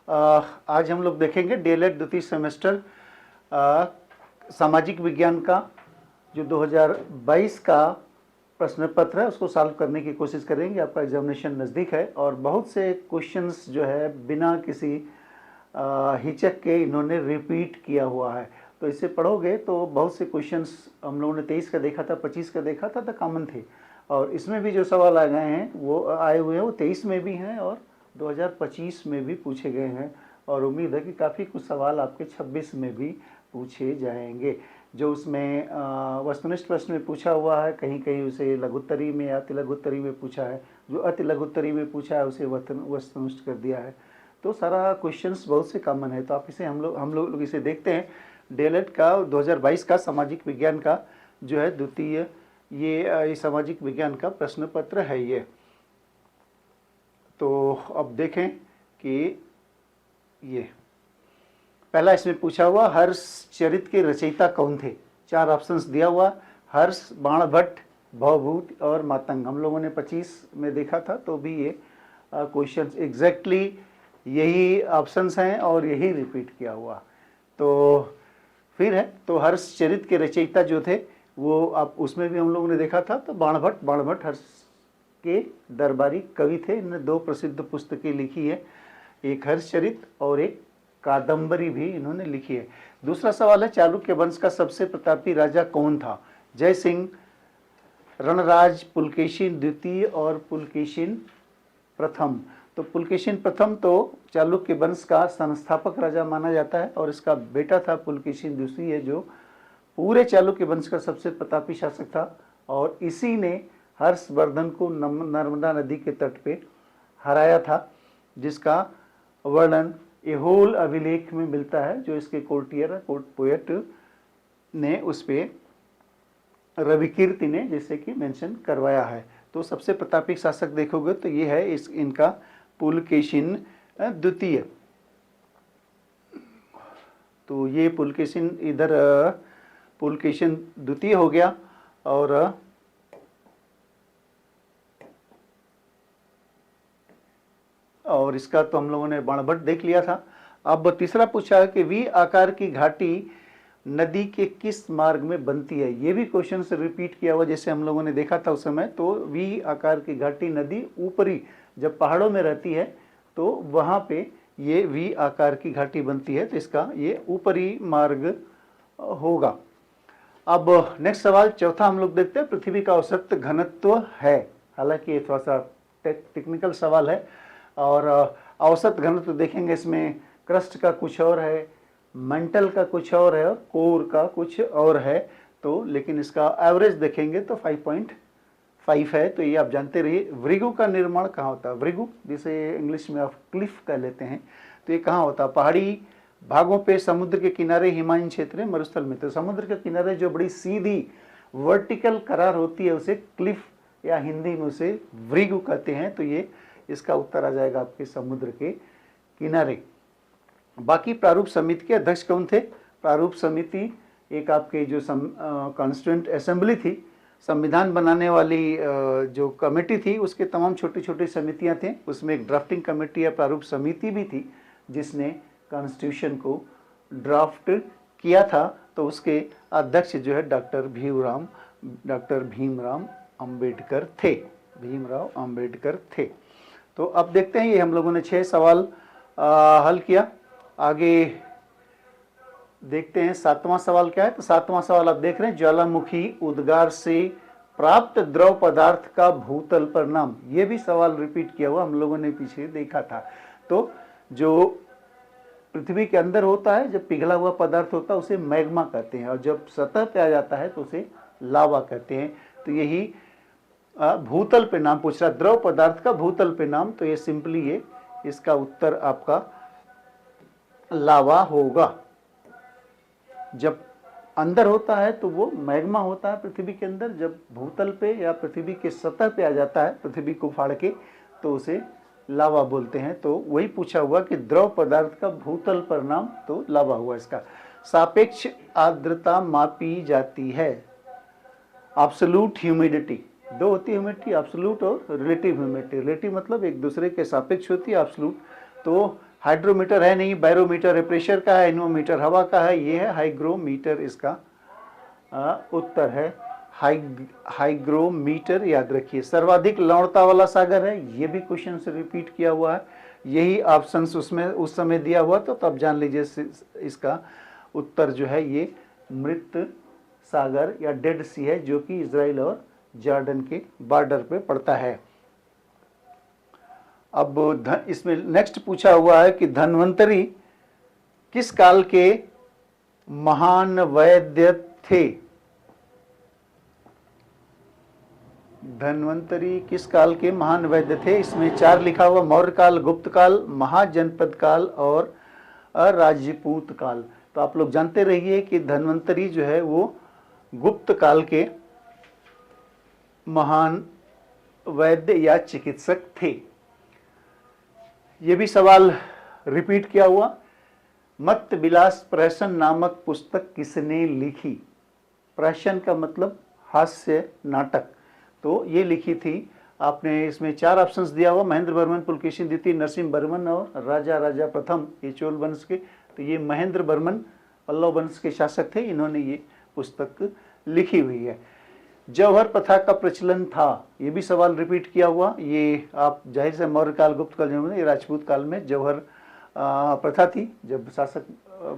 आज हम लोग देखेंगे डीएलएड द्वितीय सेमेस्टर सामाजिक विज्ञान का जो 2022 का प्रश्न पत्र है उसको सॉल्व करने की कोशिश करेंगे। आपका एग्जामिनेशन नज़दीक है और बहुत से क्वेश्चंस जो है बिना किसी हिचक के इन्होंने रिपीट किया हुआ है। तो इसे पढ़ोगे तो बहुत से क्वेश्चंस हम लोगों ने 23 का देखा था, 25 का देखा था, तो कॉमन थे। और इसमें भी जो सवाल आ गए हैं वो आए हुए हैं, वो 23 में भी हैं और 2025 में भी पूछे गए हैं। और उम्मीद है कि काफ़ी कुछ सवाल आपके 26 में भी पूछे जाएंगे। जो उसमें वस्तुनिष्ठ प्रश्न में पूछा हुआ है, कहीं कहीं उसे लघुत्तरी में या अति लघुत्तरी में पूछा है, जो अति लघुत्तरी में पूछा है उसे वस्तुनिष्ठ कर दिया है। तो सारा क्वेश्चंस बहुत से कॉमन है। तो आप इसे हम लोग इसे देखते हैं। डीएलएड का 2022 का सामाजिक विज्ञान का जो है द्वितीय ये सामाजिक विज्ञान का प्रश्न पत्र है ये। तो अब देखें कि ये पहला इसमें पूछा हुआ हर्षचरित के रचयिता कौन थे। 4 ऑप्शंस दिया हुआ, हर्ष, बाणभट्ट, भवभूति और मातंग। हम लोगों ने 25 में देखा था, तो भी ये क्वेश्चन एग्जैक्टली यही ऑप्शंस हैं और यही रिपीट किया हुआ। तो फिर है तो हर्षचरित के रचयिता जो थे वो आप उसमें भी हम लोगों ने देखा था। तो बाणभट्ट हर्ष के दरबारी कवि थे। इन्होंने 2 प्रसिद्ध पुस्तकें लिखी है, एक हर्षचरित और एक कादम्बरी भी इन्होंने लिखी है। दूसरा सवाल है चालुक्य वंश का सबसे प्रतापी राजा कौन था। जय सिंह, रणराज, पुलकेशिन द्वितीय और पुलकेशिन प्रथम। तो पुलकेशिन प्रथम तो चालुक्य वंश का संस्थापक राजा माना जाता है और इसका बेटा था पुलकेशिन द्वितीय, जो पूरे चालुक्य वंश का सबसे प्रतापी शासक था। और इसी ने हर्षवर्धन को नर्मदा नदी के तट पे हराया था, जिसका वर्णन एहोल अभिलेख में मिलता है, जो इसके कोर्ट पोएट ने उस पे रविकीर्ति ने जैसे कि मेंशन करवाया है। तो सबसे प्रतापी शासक देखोगे तो ये है इनका पुलकेशिन द्वितीय। तो ये पुलकेशिन इधर पुलकेशिन द्वितीय हो गया। और इसका तो हम लोगों ने बाणभट्ट देख लिया था। अब तीसरा पूछा है कि वी आकार की घाटी नदी के किस मार्ग में बनती है। ये भी क्वेश्चन से रिपीट किया हुआ, जैसे हम लोगों ने देखा था उस समय। तो वी आकार की घाटी नदी ऊपरी जब पहाड़ों में रहती है तो वहाँ पे ये वी आकार की घाटी बनती है, तो इसका ये ऊपरी मार्ग होगा। अब नेक्स्ट सवाल चौथा हम लोग देखते हैं, पृथ्वी का औसत घनत्व है। हालांकि ये थोड़ा सा टेक्निकल सवाल है और औसत घनत्व देखेंगे, इसमें क्रस्ट का कुछ और है, मेंटल का कुछ और है और कोर का कुछ और है। तो लेकिन इसका एवरेज देखेंगे तो 5.5 है। तो ये आप जानते रहिए। भृगु का निर्माण कहाँ होता है। भृगु जिसे इंग्लिश में आप क्लिफ कह लेते हैं, तो ये कहाँ होता है। पहाड़ी भागों पे, समुद्र के किनारे, हिमालयन क्षेत्र, मरुस्थल में। तो समुद्र के किनारे जो बड़ी सीधी वर्टिकल करार होती है उसे क्लिफ या हिंदी में उसे भृगु कहते हैं। तो ये इसका उत्तर आ जाएगा आपके समुद्र के किनारे। बाकी प्रारूप समिति के अध्यक्ष कौन थे। प्रारूप समिति एक आपके जो कॉन्स्टिट्यूएंट असेंबली थी, संविधान बनाने वाली जो कमेटी थी, उसके तमाम छोटी छोटी समितियां थी। उसमें एक ड्राफ्टिंग कमेटी या प्रारूप समिति भी थी जिसने कॉन्स्टिट्यूशन को ड्राफ्ट किया था। तो उसके अध्यक्ष जो है डॉक्टर भीमराव अंबेडकर थे। भीमराव अंबेडकर थे। तो अब देखते हैं, ये हम लोगों ने 6 सवाल हल किया। आगे देखते हैं 7वां सवाल क्या है। तो 7वां सवाल आप देख रहे हैं, ज्वालामुखी उद्गार से प्राप्त द्रव पदार्थ का भूतल पर नाम। ये भी सवाल रिपीट किया हुआ, हम लोगों ने पीछे देखा था। तो जो पृथ्वी के अंदर होता है, जब पिघला हुआ पदार्थ होता है उसे मैग्मा कहते हैं, और जब सतह पे आ जाता है तो उसे लावा कहते हैं। तो यही भूतल पे नाम पूछ रहा है, द्रव पदार्थ का भूतल पे नाम। तो ये सिंपली ये इसका उत्तर आपका लावा होगा। जब अंदर होता है तो वो मैग्मा होता है पृथ्वी के अंदर, जब भूतल पे या पृथ्वी के सतह पे आ जाता है पृथ्वी को फाड़ के तो उसे लावा बोलते हैं। तो वही पूछा हुआ कि द्रव पदार्थ का भूतल पर नाम, तो लावा हुआ इसका। सापेक्ष आर्द्रता मापी जाती है। एब्सोल्यूट ह्यूमिडिटी, 2 होती है ह्यूमिडिटी, एब्सोल्यूट और रिलेटिव ह्यूमिडिटी। रिलेटिव मतलब एक दूसरे के सापेक्ष होती है, एब्सोल्यूट तो हाइड्रोमीटर है नहीं, बैरोमीटर है प्रेशर का है, एनोमीटर हवा का है, ये है हाइग्रोमीटर, इसका उत्तर है हाइग्रोमीटर। याद रखिए। सर्वाधिक लवणता वाला सागर है, ये भी क्वेश्चन से रिपीट किया हुआ है, यही ऑप्शन उसमें उस समय दिया हुआ, तो तब जान लीजिए इसका उत्तर जो है ये मृत सागर या डेड सी है, जो कि इजराइल और जॉर्डन के बॉर्डर पे पड़ता है। अब इसमें नेक्स्ट पूछा हुआ है कि धन्वंतरी किस काल के महान वैद्य थे? धन्वंतरी किस काल के महान वैद्य थे? इसमें 4 लिखा हुआ, मौर्य काल, गुप्त काल, महाजनपद काल और राजपूत काल। तो आप लोग जानते रहिए कि धन्वंतरी जो है वो गुप्त काल के महान वैद्य या चिकित्सक थे। ये भी सवाल रिपीट किया हुआ, मत्त विलास प्रहसन नामक पुस्तक किसने लिखी? प्रहसन का मतलब हास्य नाटक, तो ये लिखी थी आपने, इसमें 4 ऑप्शंस दिया हुआ, महेंद्र वर्मन, पुलकेशिन द्वितीय, नरसिंह वर्मन और राजा राजा प्रथम, ये चोल वंश के। तो ये महेंद्र वर्मन पल्लव वंश के शासक थे, इन्होंने ये पुस्तक लिखी हुई है। जौहर प्रथा का प्रचलन था, ये भी सवाल रिपीट किया हुआ, ये आप जाहिर से मौर्य काल, गुप्त काल, ये राजपूत काल में जौहर प्रथा थी। जब शासक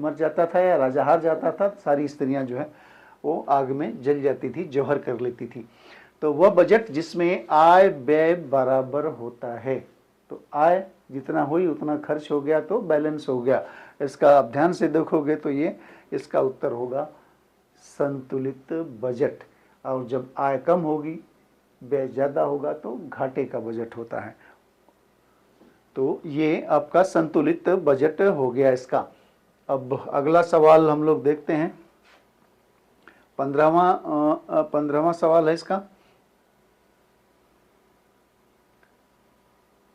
मर जाता था या राजा हार जाता था, सारी स्त्रियां जो है वो आग में जल जाती थी, जौहर कर लेती थी। तो वह बजट जिसमें आय व्यय बराबर होता है, तो आय जितना हुई उतना खर्च हो गया तो बैलेंस हो गया। इसका आप ध्यान से देखोगे तो ये इसका उत्तर होगा संतुलित बजट। और जब आय कम होगी, व्यय ज़्यादा होगा तो घाटे का बजट होता है। तो ये आपका संतुलित बजट हो गया इसका। अब अगला सवाल हम लोग देखते हैं, 15वां सवाल है इसका।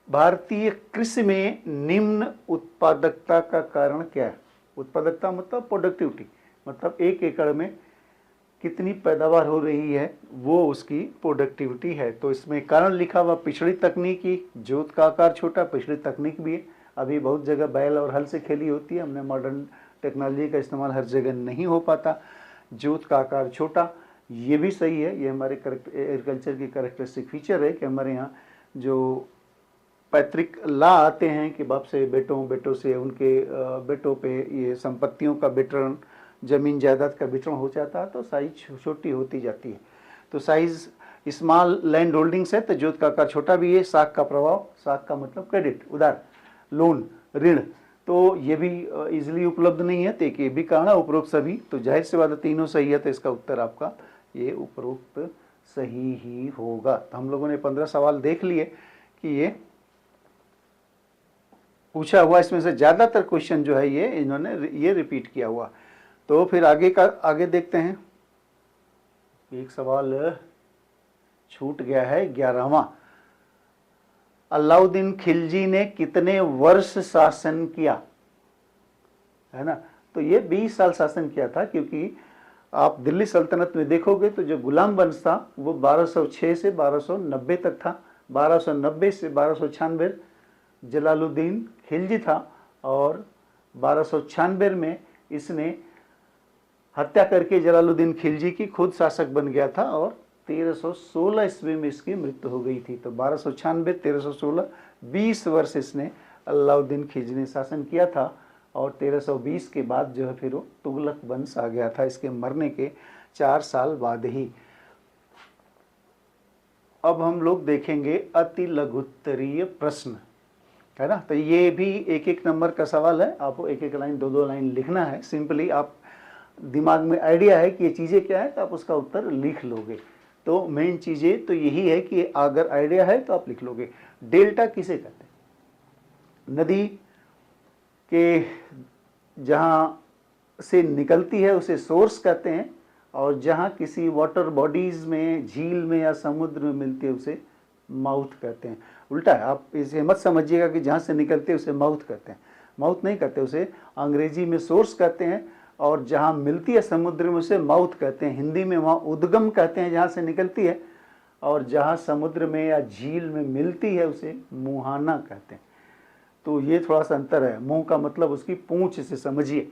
भारतीय कृषि में निम्न उत्पादकता का कारण क्या है? उत्पादकता मतलब प्रोडक्टिविटी, मतलब 1 एकड़ में कितनी पैदावार हो रही है, वो उसकी प्रोडक्टिविटी है। तो इसमें कारण लिखा हुआ पिछड़ी तकनीकी, जोत का आकार छोटा, पिछड़ी तकनीक भी है। अभी बहुत जगह बैल और हल से खेती होती है, हमने मॉडर्न टेक्नोलॉजी का इस्तेमाल हर जगह नहीं हो पाता। जोत का आकार छोटा, ये भी सही है, ये हमारे एग्रीकल्चर की कैरेक्टरिस्टिक फीचर है कि हमारे यहाँ जो पैतृक ला आते हैं कि बाप से बेटों, बेटों से उनके बेटों पे ये संपत्तियों का वितरण, जमीन जायदाद का वितरण हो जाता है, तो साइज छोटी होती जाती है। तो साइज स्मॉल लैंड होल्डिंग्स है, तो जोत का आकार छोटा भी है। साख का प्रभाव, साख का मतलब क्रेडिट, उधार, लोन, ऋण, तो ये भी इजीली उपलब्ध नहीं है, तो एक ये भी कारण है। उपरोक्त सभी, तो जाहिर सी बात है तीनों सही है, तो इसका उत्तर आपका ये उपरोक्त सही ही होगा। तो हम लोगों ने 15 सवाल देख लिए कि ये पूछा हुआ, इसमें से ज़्यादातर क्वेश्चन जो है ये इन्होंने ये रिपीट किया हुआ। तो फिर आगे देखते हैं। एक सवाल छूट गया है, 11वां। अलाउद्दीन खिलजी ने कितने वर्ष शासन किया? है ना, तो ये 20 साल शासन किया था, क्योंकि आप दिल्ली सल्तनत में देखोगे तो जो गुलाम वंश था वो 1206 से 1290 तक था। 1290 से 1296 जलालुद्दीन खिलजी था, और 1296 में इसने हत्या करके जलालुद्दीन खिलजी की खुद शासक बन गया था, और 1316 ईस्वी में इसकी मृत्यु हो गई थी। तो 1296, 1316, 20 वर्ष इसने अलाउद्दीन खिलजी ने शासन किया था, और 1320 के बाद जो है फिर वो तुगलक वंश आ गया था, इसके मरने के 4 साल बाद ही। अब हम लोग देखेंगे अति लघुत्तरीय प्रश्न, है ना। तो ये भी 1-1 नंबर का सवाल है, आपको 1-1 लाइन, 2-2 लाइन लिखना है। सिंपली आप दिमाग में आइडिया है कि ये चीज़ें क्या है, तो आप उसका उत्तर लिख लोगे। तो मेन चीज़ें तो यही है कि अगर आइडिया है तो आप लिख लोगे। डेल्टा किसे कहते हैं? नदी के जहाँ से निकलती है उसे सोर्स कहते हैं, और जहाँ किसी वाटर बॉडीज़ में, झील में या समुद्र में मिलती है उसे माउथ कहते हैं। उल्टा है, आप इसे मत समझिएगा कि जहाँ से निकलते हैं उसे माउथ कहते हैं। माउथ नहीं कहते, उसे अंग्रेजी में सोर्स कहते हैं, और जहाँ मिलती है समुद्र में उसे माउथ कहते हैं। हिंदी में वहाँ उद्गम कहते हैं जहाँ से निकलती है, और जहाँ समुद्र में या झील में मिलती है उसे मुहाना कहते हैं। तो ये थोड़ा सा अंतर है। मुंह का मतलब उसकी पूंछ से समझिए।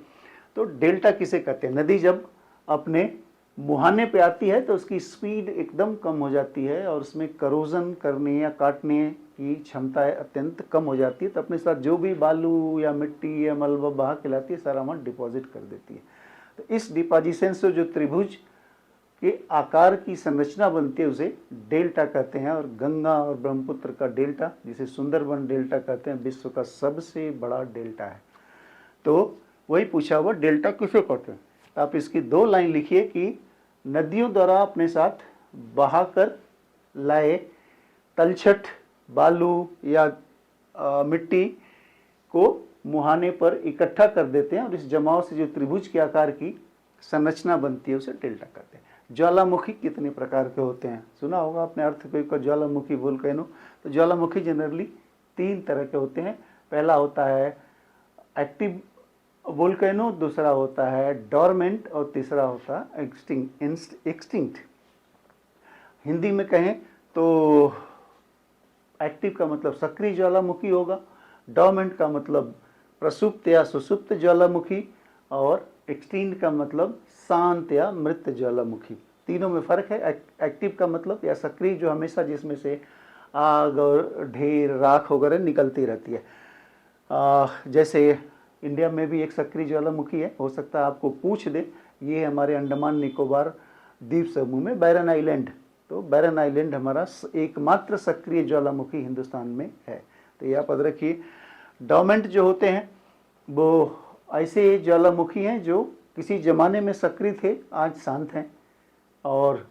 तो डेल्टा किसे कहते हैं? नदी जब अपने मुहाने पे आती है तो उसकी स्पीड एकदम कम हो जाती है और उसमें करोजन करने या काटने की क्षमता अत्यंत कम हो जाती है, तो अपने साथ जो भी बालू या मिट्टी या मलबा बहा के लाती है सारा वहाँ डिपॉजिट कर देती है। तो इस डिपॉजिशन से जो त्रिभुज के आकार की संरचना बनती है उसे डेल्टा कहते हैं। और गंगा और ब्रह्मपुत्र का डेल्टा, जिसे सुंदरबन डेल्टा कहते हैं, विश्व का सबसे बड़ा डेल्टा है। तो वही पूछा हुआ डेल्टा किसे कहते हैं। आप इसकी 2 लाइन लिखिए कि नदियों द्वारा अपने साथ बहाकर लाए तलछट, बालू या मिट्टी को मुहाने पर इकट्ठा कर देते हैं और इस जमाव से जो त्रिभुज के आकार की संरचना बनती है उसे डेल्टा कहते हैं। ज्वालामुखी कितने प्रकार के होते हैं? सुना होगा आपने अर्थक्वेक का ज्वालामुखी वोल्केनो। तो ज्वालामुखी जनरली 3 तरह के होते हैं। पहला होता है एक्टिव वोल्केनो, दूसरा होता है डोरमेंट और तीसरा होता है एक्सटिंक्ट। हिंदी में कहें तो एक्टिव का मतलब सक्रिय ज्वालामुखी होगा, डोरमेंट का मतलब प्रसुप्त या सुसुप्त ज्वालामुखी, और एक्सटिंक्ट का मतलब शांत या मृत ज्वालामुखी। तीनों में फर्क है। एक्टिव का मतलब या सक्रिय, जो हमेशा जिसमें से आग और ढेर राख वगैरह निकलती रहती है। जैसे इंडिया में भी एक सक्रिय ज्वालामुखी है, हो सकता है आपको पूछ दे। ये हमारे अंडमान निकोबार द्वीप समूह में बैरन आइलैंड। तो बैरन आइलैंड हमारा एकमात्र सक्रिय ज्वालामुखी हिंदुस्तान में है। तो ये आप याद रखिए। डोरमेंट जो होते हैं वो ऐसे ज्वालामुखी हैं जो किसी ज़माने में सक्रिय थे, आज शांत हैं, और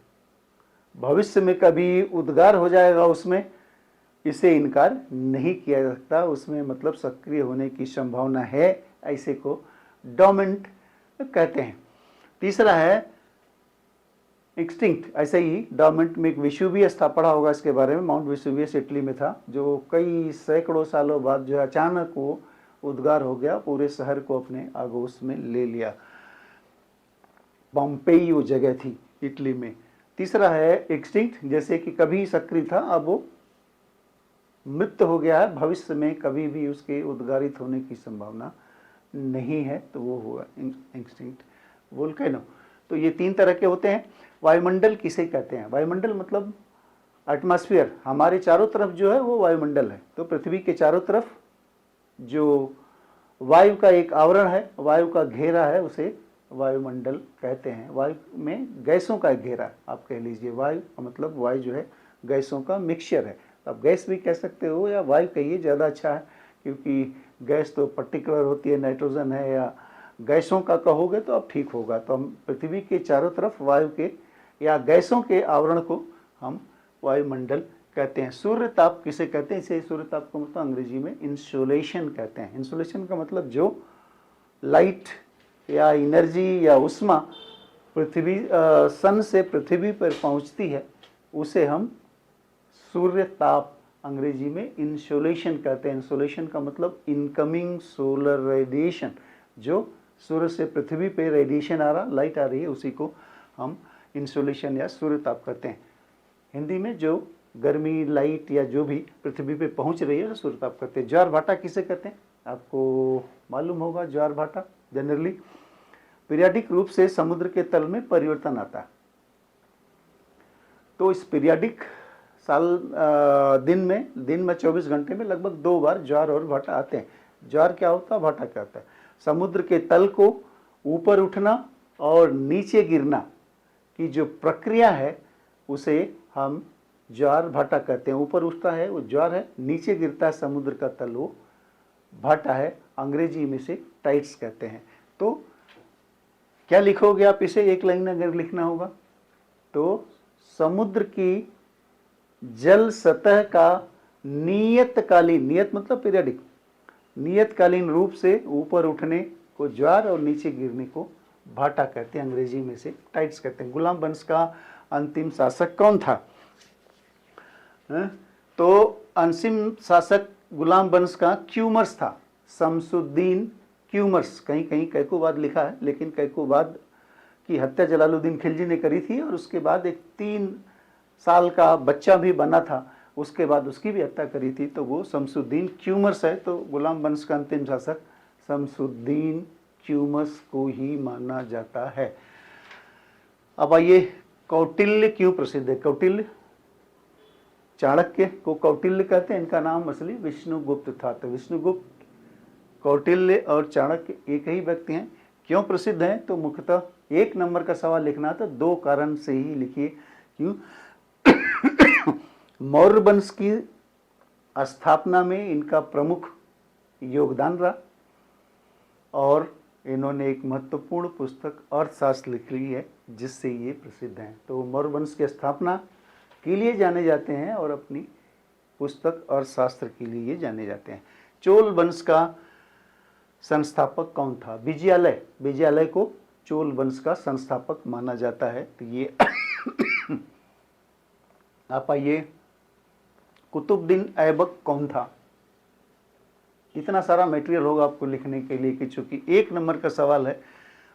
भविष्य में कभी उद्गार हो जाएगा उसमें, इसे इनकार नहीं किया जा सकता। उसमें मतलब सक्रिय होने की संभावना है, ऐसे को डोरमेंट कहते हैं। तीसरा है एक्सटिंक्ट। ऐसे ही डोरमेंट में एक वेसुवियस था, पढ़ा होगा इसके बारे में। माउंट वेसुवियस इटली में था, जो कई सैकड़ों सालों बाद जो अचानक वो उद्गार हो गया, पूरे शहर को अपने आगोश में ले लिया। पोम्पेई वो जगह थी इटली में। तीसरा है एक्सटिंक्ट, जैसे कि कभी सक्रिय था अब वो मृत हो गया है, भविष्य में कभी भी उसके उद्गारित होने की संभावना नहीं है, तो वो हुआ एक्सटिंक्ट वोल्केनो। तो ये 3 तरह के होते हैं। वायुमंडल किसे कहते हैं? वायुमंडल मतलब एटमॉस्फेयर। हमारे चारों तरफ जो है वो वायुमंडल है। तो पृथ्वी के चारों तरफ जो वायु का एक आवरण है, वायु का घेरा है, उसे वायुमंडल कहते हैं। वायु में गैसों का एक घेरा, आप कह लीजिए। वायु का मतलब वायु जो है गैसों का मिक्सचर है। आप गैस भी कह सकते हो या वायु कहिए, ज़्यादा अच्छा है, क्योंकि गैस तो पर्टिकुलर होती है, नाइट्रोजन है, या गैसों का कहोगे तो अब ठीक होगा। तो हम पृथ्वी के चारों तरफ वायु के या गैसों के आवरण को हम वायुमंडल कहते हैं। सूर्य ताप किसे कहते हैं? इसे सूर्य ताप को मतलब अंग्रेजी में इंसोलेशन कहते हैं। इंसोलेशन का मतलब जो लाइट या एनर्जी या उष्मा पृथ्वी सन से पृथ्वी पर पहुंचती है, उसे हम सूर्य ताप अंग्रेजी में इंसोलेशन कहते हैं। इंसोलेशन का मतलब इनकमिंग सोलर रेडिएशन, जो सूर्य से पृथ्वी पे रेडिएशन आ रहा, लाइट आ रही है, उसी को हम इंसोलेशन या सूर्य ताप कहते हैं। हिंदी में जो गर्मी लाइट या जो भी पृथ्वी पे पहुंच रही है, सूर्य ताप कहते हैं। ज्वार भाटा किसे कहते हैं? आपको मालूम होगा। ज्वार भाटा जनरली पीरियाडिक रूप से समुद्र के तल में परिवर्तन आता है। तो इस पीरियाडिक दिन में 24 घंटे में लगभग 2 बार ज्वार और भाटा आते हैं। ज्वार क्या होता है, भाटा क्या होता है? समुद्र के तल को ऊपर उठना और नीचे गिरना की जो प्रक्रिया है उसे हम ज्वार भाटा कहते हैं। ऊपर उठता है वो ज्वार है, नीचे गिरता है समुद्र का तल वो भाटा है। अंग्रेजी में से टाइड्स कहते हैं। तो क्या लिखोगे आप इसे? एक लाइन अगर लिखना होगा तो समुद्र की जल सतह का नियतकालीन, नियत मतलब पीरियडिक, नियतकालीन रूप से ऊपर उठने को ज्वार और नीचे गिरने को भाटा कहते हैं। अंग्रेजी में से टाइड्स कहते हैं। गुलाम वंश का अंतिम शासक कौन था? तो अंतिम शासक गुलाम वंश का क्यूमर्स था, शमसुद्दीन क्यूमर्स। कहीं कहीं कैकोबाद लिखा है, लेकिन कैकोबाद की हत्या जलालुद्दीन खिलजी ने करी थी और उसके बाद एक 3 साल का बच्चा भी बना था, उसके बाद उसकी भी हत्या करी थी, तो वो शमसुद्दीन च्यूमर्स है। तो गुलाम वंश का अंतिम शासक शमसुद्दीन च्यूमर्स को ही माना जाता है। अब आइए, कौटिल्य क्यों प्रसिद्ध है? कौटिल्य, चाणक्य को कौटिल्य कहते हैं, इनका नाम असली विष्णुगुप्त था। तो विष्णुगुप्त, कौटिल्य और चाणक्य एक ही व्यक्ति हैं। क्यों प्रसिद्ध हैं? तो मुख्यतः 1 नंबर का सवाल लिखना था, 2 कारण से ही लिखिए। क्यों? मौर्य वंश की स्थापना में इनका प्रमुख योगदान रहा और इन्होंने एक महत्वपूर्ण पुस्तक अर्थशास्त्र लिखी है जिससे ये प्रसिद्ध हैं। तो मौर्य वंश की स्थापना के लिए जाने जाते हैं और अपनी पुस्तक अर्थशास्त्र के लिए ये जाने जाते हैं। चोल वंश का संस्थापक कौन था? विजयालय। विजयालय को चोल वंश का संस्थापक माना जाता है। तो ये आप आइए, कुतुबुद्दीन ऐबक कौन था? इतना सारा मटेरियल होगा आपको लिखने के लिए कि चूंकि 1 नंबर का सवाल है,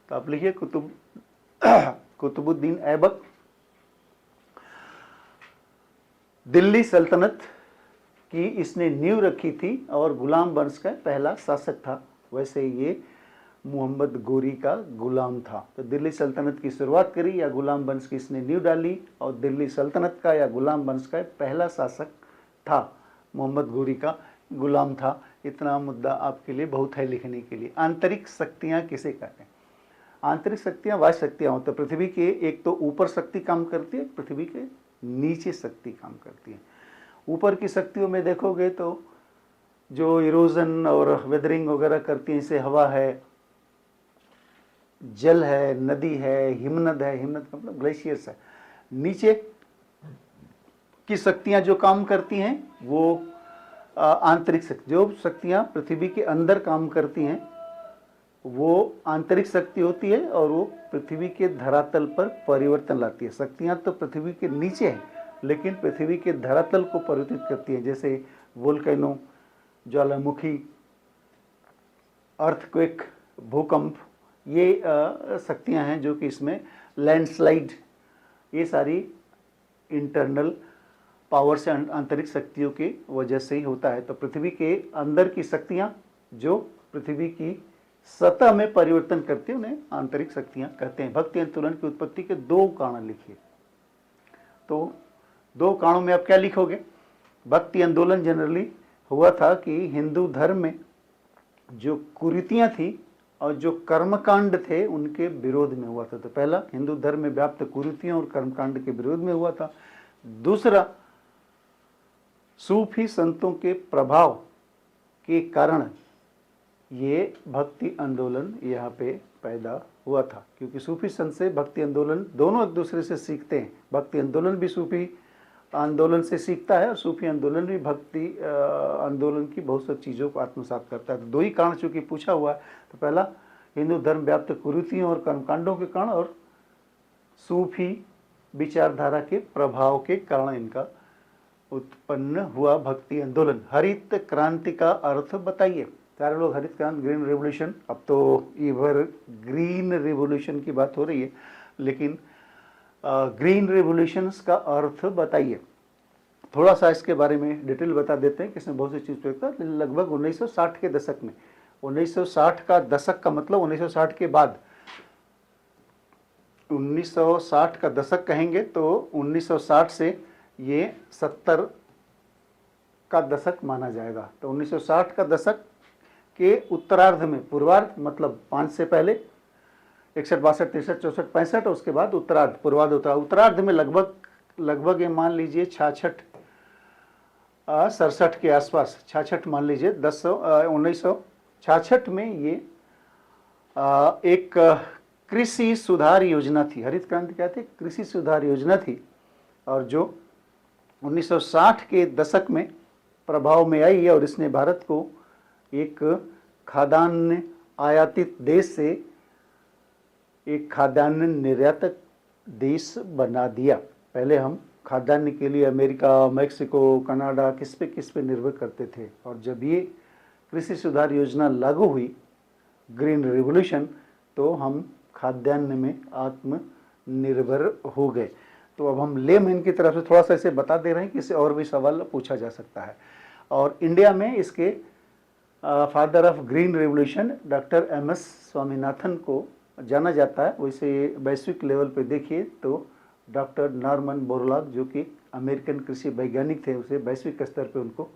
तो आप लिखिए कुतुबुद्दीन ऐबक दिल्ली सल्तनत की इसने नींव रखी थी और गुलाम वंश का पहला शासक था। वैसे ये मोहम्मद गोरी का गुलाम था। तो दिल्ली सल्तनत की शुरुआत करी या गुलाम वंश की इसने नींव डाली, और दिल्ली सल्तनत का या गुलाम वंश का पहला शासक था मोहम्मद गोरी का गुलाम था। इतना मुद्दा आपके लिए बहुत है लिखने के लिए। आंतरिक शक्तियाँ किसे कहते हैं? आंतरिक शक्तियाँ बाह्य शक्तियाँ होती है। पृथ्वी के एक तो ऊपर शक्ति काम करती है, पृथ्वी के नीचे शक्ति काम करती है। ऊपर की शक्तियों में देखोगे तो जो इरोजन और वेदरिंग वगैरह करती हैं, जैसे हवा है, जल है, नदी है, हिमनद है, हिमनद का मतलब ग्लेशियर्स है। नीचे की शक्तियां जो काम करती हैं वो आंतरिक शक्ति, जो शक्तियां पृथ्वी के अंदर काम करती हैं वो आंतरिक शक्ति होती है और वो पृथ्वी के धरातल पर परिवर्तन लाती है। शक्तियां तो पृथ्वी के नीचे हैं लेकिन पृथ्वी के धरातल को परिवर्तित करती हैं, जैसे वोल्केनो, ज्वालामुखी, अर्थक्वेक, भूकंप, ये शक्तियां हैं जो कि इसमें लैंडस्लाइड, ये सारी इंटरनल पावर से आंतरिक शक्तियों की वजह से ही होता है। तो पृथ्वी के अंदर की शक्तियां जो पृथ्वी की सतह में परिवर्तन करती है उन्हें आंतरिक शक्तियां कहते हैं। भक्ति आंदोलन की उत्पत्ति के 2 कारण लिखिए। तो 2 कारणों में आप क्या लिखोगे? भक्ति आंदोलन जनरली हुआ था कि हिंदू धर्म में जो कुरीतियां थी और जो कर्मकांड थे उनके विरोध में हुआ था। तो पहला, हिंदू धर्म में व्याप्त कुरीतियों और कर्मकांड के विरोध में हुआ था। दूसरा, सूफी संतों के प्रभाव के कारण ये भक्ति आंदोलन यहाँ पे पैदा हुआ था, क्योंकि सूफी संत से भक्ति आंदोलन दोनों एक दूसरे से सीखते हैं। भक्ति आंदोलन भी सूफी आंदोलन से सीखता है और सूफी आंदोलन भी भक्ति आंदोलन की बहुत सी चीज़ों को आत्मसात करता है। तो 2 ही कारण चूँकि पूछा हुआ है, तो पहला हिंदू धर्म व्याप्त कुरीतियों और कर्मकांडों के कारण और सूफी विचारधारा के प्रभाव के कारण इनका उत्पन्न हुआ भक्ति आंदोलन। हरित क्रांति का अर्थ बताइए। सारे लोग हरित क्रांति, ग्रीन रेवोल्यूशन, अब तो इवर ग्रीन रेवोल्यूशन की बात हो रही है, लेकिन ग्रीन रेवोल्यूशंस का अर्थ बताइए। थोड़ा सा इसके बारे में डिटेल बता देते हैं कि इसमें बहुत सी चीज़ प्रयोग था। लगभग 1960 के दशक में, 1960 का दशक का मतलब 1960 के बाद, 1960 का दशक कहेंगे तो 1960 से ये 70 का दशक माना जाएगा। तो 1960 का दशक के उत्तरार्ध में, पूर्वार्ध मतलब 5 से पहले 61, 62, 63, 64, 65 और उसके बाद उत्तरार्ध, पूर्वार्ध, उत्तरार्ध में लगभग ये मान लीजिए 66, 67 के आसपास, 66 मान लीजिए 1966 में ये एक कृषि सुधार योजना थी। हरित क्रांति क्या थी? कृषि सुधार योजना थी, और जो 1960 के दशक में प्रभाव में आई और इसने भारत को एक खाद्यान्न आयातित देश से एक खाद्यान्न निर्यातक देश बना दिया। पहले हम खाद्यान्न के लिए अमेरिका, मैक्सिको, कनाडा किस पे निर्भर करते थे, और जब ये कृषि सुधार योजना लागू हुई, ग्रीन रेवोल्यूशन, तो हम खाद्यान्न में आत्मनिर्भर हो गए। तो अब हम लेमैन की तरफ से थोड़ा सा इसे बता दे रहे हैं कि इससे और भी सवाल पूछा जा सकता है। और इंडिया में इसके father of green revolution doctor M S Swaminathan को जाना जाता है। वैसे वैश्विक लेवल पे देखिए तो डॉक्टर नॉर्मन बोरलॉग जो कि अमेरिकन कृषि वैज्ञानिक थे, उसे वैश्विक स्तर पे उनको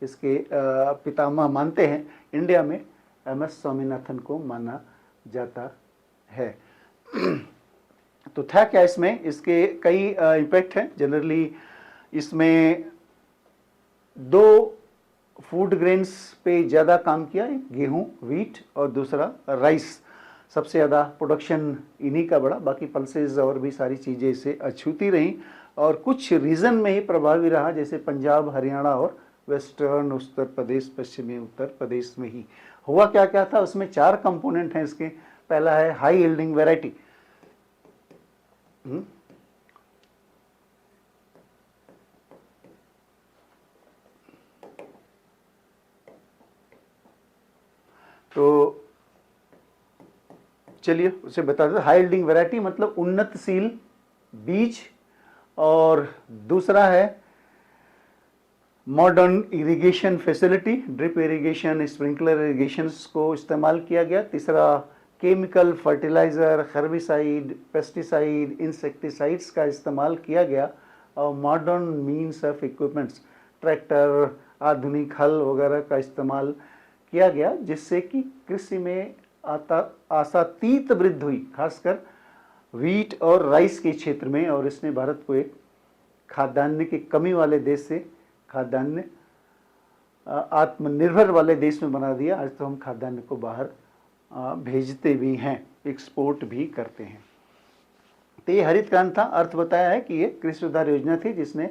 इसके पितामह मानते हैं। इंडिया में एम एस स्वामीनाथन को माना जाता है। तो था क्या इसमें, इसके कई इम्पैक्ट हैं। जनरली इसमें 2 फूड ग्रेन्स पे ज़्यादा काम किया, एक गेहूँ व्हीट और दूसरा राइस। सबसे ज़्यादा प्रोडक्शन इन्हीं का बढ़ा, बाकी पल्सेस और भी सारी चीज़ें इसे अछूती रहीं और कुछ रीजन में ही प्रभावी रहा, जैसे पंजाब, हरियाणा और वेस्टर्न उत्तर प्रदेश, पश्चिमी उत्तर प्रदेश में ही। हुआ क्या क्या था उसमें, 4 कंपोनेंट हैं इसके। पहला है हाई यील्डिंग वैरायटी। तो चलिए उसे बता दें। हाई यील्डिंग वैरायटी मतलब उन्नतशील बीज, और दूसरा है modern irrigation facility, drip irrigation, sprinkler irrigation को इस्तेमाल किया गया। तीसरा chemical fertiliser, herbicide, pesticide, insecticides का इस्तेमाल किया गया। और modern means of equipments, tractor, आधुनिक हल वगैरह का इस्तेमाल किया गया, जिससे कि कृषि में आशातीत वृद्धि हुई, खासकर व्हीट और राइस के क्षेत्र में। और इसने भारत को एक खाद्यान्न की कमी वाले देश से खाद्यान्न आत्मनिर्भर वाले देश में बना दिया। आज तो हम खाद्यान्न को बाहर भेजते भी हैं, एक्सपोर्ट भी करते हैं। तो ये हरित क्रांति था। अर्थ बताया है कि ये कृषि सुधार योजना थी जिसने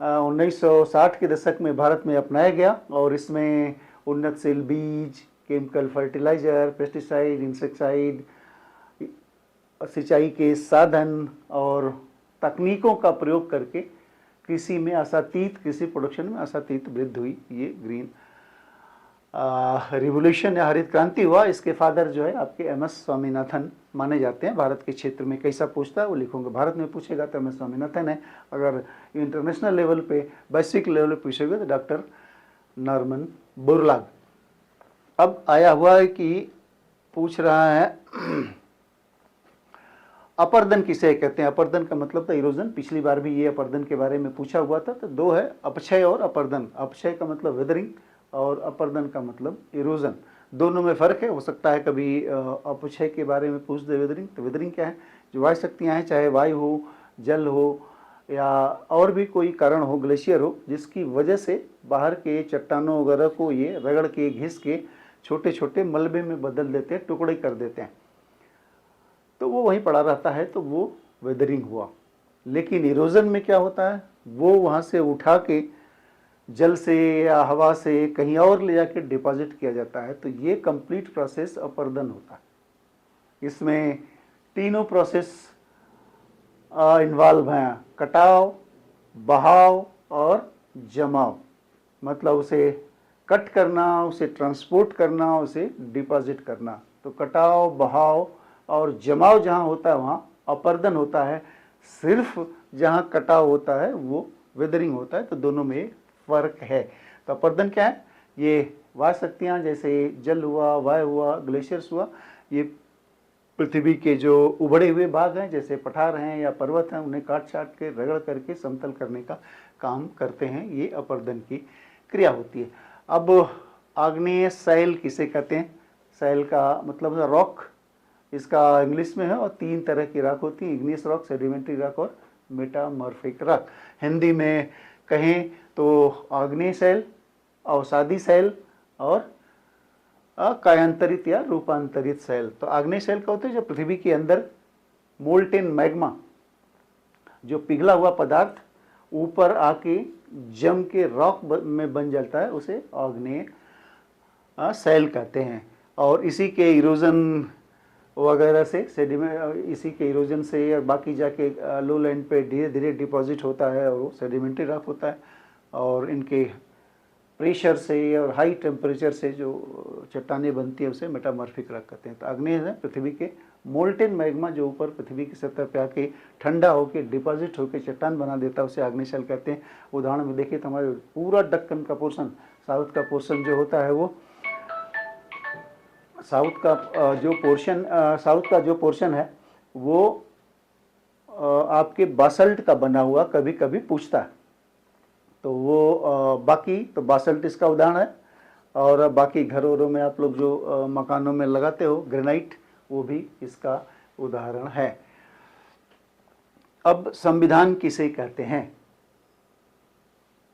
1960 के दशक में भारत में अपनाया गया, और इसमें उन्नतशील बीज, केमिकल फर्टिलाइज़र, पेस्टिसाइड, इंसेक्टिसाइड, सिंचाई के साधन और तकनीकों का प्रयोग करके कृषि में आशातीत, कृषि प्रोडक्शन में आशातीत वृद्धि हुई। ये ग्रीन रिवोल्यूशन या हरित क्रांति हुआ। इसके फादर जो है आपके एम एस स्वामीनाथन माने जाते हैं। भारत के क्षेत्र में कैसा पूछता है वो लिखूंगा, भारत में पूछेगा तो एम एस स्वामीनाथन है, अगर इंटरनेशनल लेवल पे, वैश्विक लेवल पे पूछेगा तो डॉक्टर नॉर्मन बोरलॉग। अब आया हुआ है कि पूछ रहा है अपर्दन किसे कहते हैं। अपर्दन का मतलब था इरोजन। पिछली बार भी ये अपर्दन के बारे में पूछा हुआ था। तो 2 है, अपक्षय और अपर्दन। अपक्षय का मतलब वेदरिंग और अपर्दन का मतलब इरोजन। दोनों में फ़र्क है। हो सकता है कभी अपक्षय के बारे में पूछ दे वेदरिंग। तो वेदरिंग क्या है, जो वायु शक्तियाँ हैं, चाहे वायु हो, जल हो या और भी कोई कारण हो, ग्लेशियर हो, जिसकी वजह से बाहर के चट्टानों वगैरह को ये रगड़ के, घिस के छोटे छोटे मलबे में बदल देते हैं, टुकड़े कर देते हैं, तो वो वहीं पड़ा रहता है, तो वो वेदरिंग हुआ। लेकिन इरोजन में क्या होता है, वो वहाँ से उठा के जल से या हवा से कहीं और ले जाके डिपॉजिट किया जाता है। तो ये कंप्लीट प्रोसेस अपर्दन होता है। इसमें तीनों प्रोसेस इन्वॉल्व हैं, कटाव, बहाव और जमाव। मतलब उसे कट करना, उसे ट्रांसपोर्ट करना, उसे डिपॉजिट करना। तो कटाव, बहाव और जमाव जहाँ होता है वहाँ अपर्दन होता है। सिर्फ जहाँ कटाव होता है वो वेदरिंग होता है। तो दोनों में फ़र्क है। तो अपर्दन क्या है, ये वायु शक्तियाँ जैसे जल हुआ, वायु हुआ, ग्लेशियर्स हुआ, ये पृथ्वी के जो उभड़े हुए भाग हैं, जैसे पठार हैं या पर्वत हैं, उन्हें काट छाट के रगड़ करके समतल करने का काम करते हैं। ये अपर्दन की क्रिया होती है। अब आग्नेय शैल किसे कहते हैं। शैल का मतलब रॉक, इसका इंग्लिश में है, और 3 तरह की रॉक होती है, इग्नियस रॉक, सेडिमेंट्री रॉक और मेटामॉर्फिक रॉक। हिंदी में कहें तो आग्नेय शैल, अवसादी शैल और कायांतरित या रूपांतरित शैल। तो आग्नेय शैल का होता है जो पृथ्वी के अंदर मोल्टेन मैग्मा, जो पिघला हुआ पदार्थ ऊपर आके जम के रॉक में बन जाता है, उसे आग्नेय शैल कहते हैं। और इसी के इरोजन वगैरह से इसी के इरोजन से और बाकी जाके लो लैंड पे धीरे धीरे डिपॉजिट होता है और वो सेडिमेंट्री रॉक होता है। और इनके प्रेशर से और हाई टेम्परेचर से जो चट्टानें बनती है उसे मेटामॉर्फिक रॉक कहते हैं। तो आग्नेय है पृथ्वी के मोल्टेन मैग्मा जो ऊपर पृथ्वी की सतह पे आके ठंडा होकर डिपॉजिट होकर चट्टान बना देता है उसे आग्नेयशिला कहते हैं। उदाहरण में देखिए तो हमारे पूरा दक्कन का पोर्शन, साउथ का पोर्शन जो होता है वो साउथ का जो पोर्शन है वो आपके बासल्ट का बना हुआ कभी कभी पूछता है। तो वो बाकी तो बासल्ट इसका उदाहरण है, और बाकी घरों में आप लोग जो मकानों में लगाते हो ग्रेनाइट, वो भी इसका उदाहरण है। अब संविधान किसे कहते हैं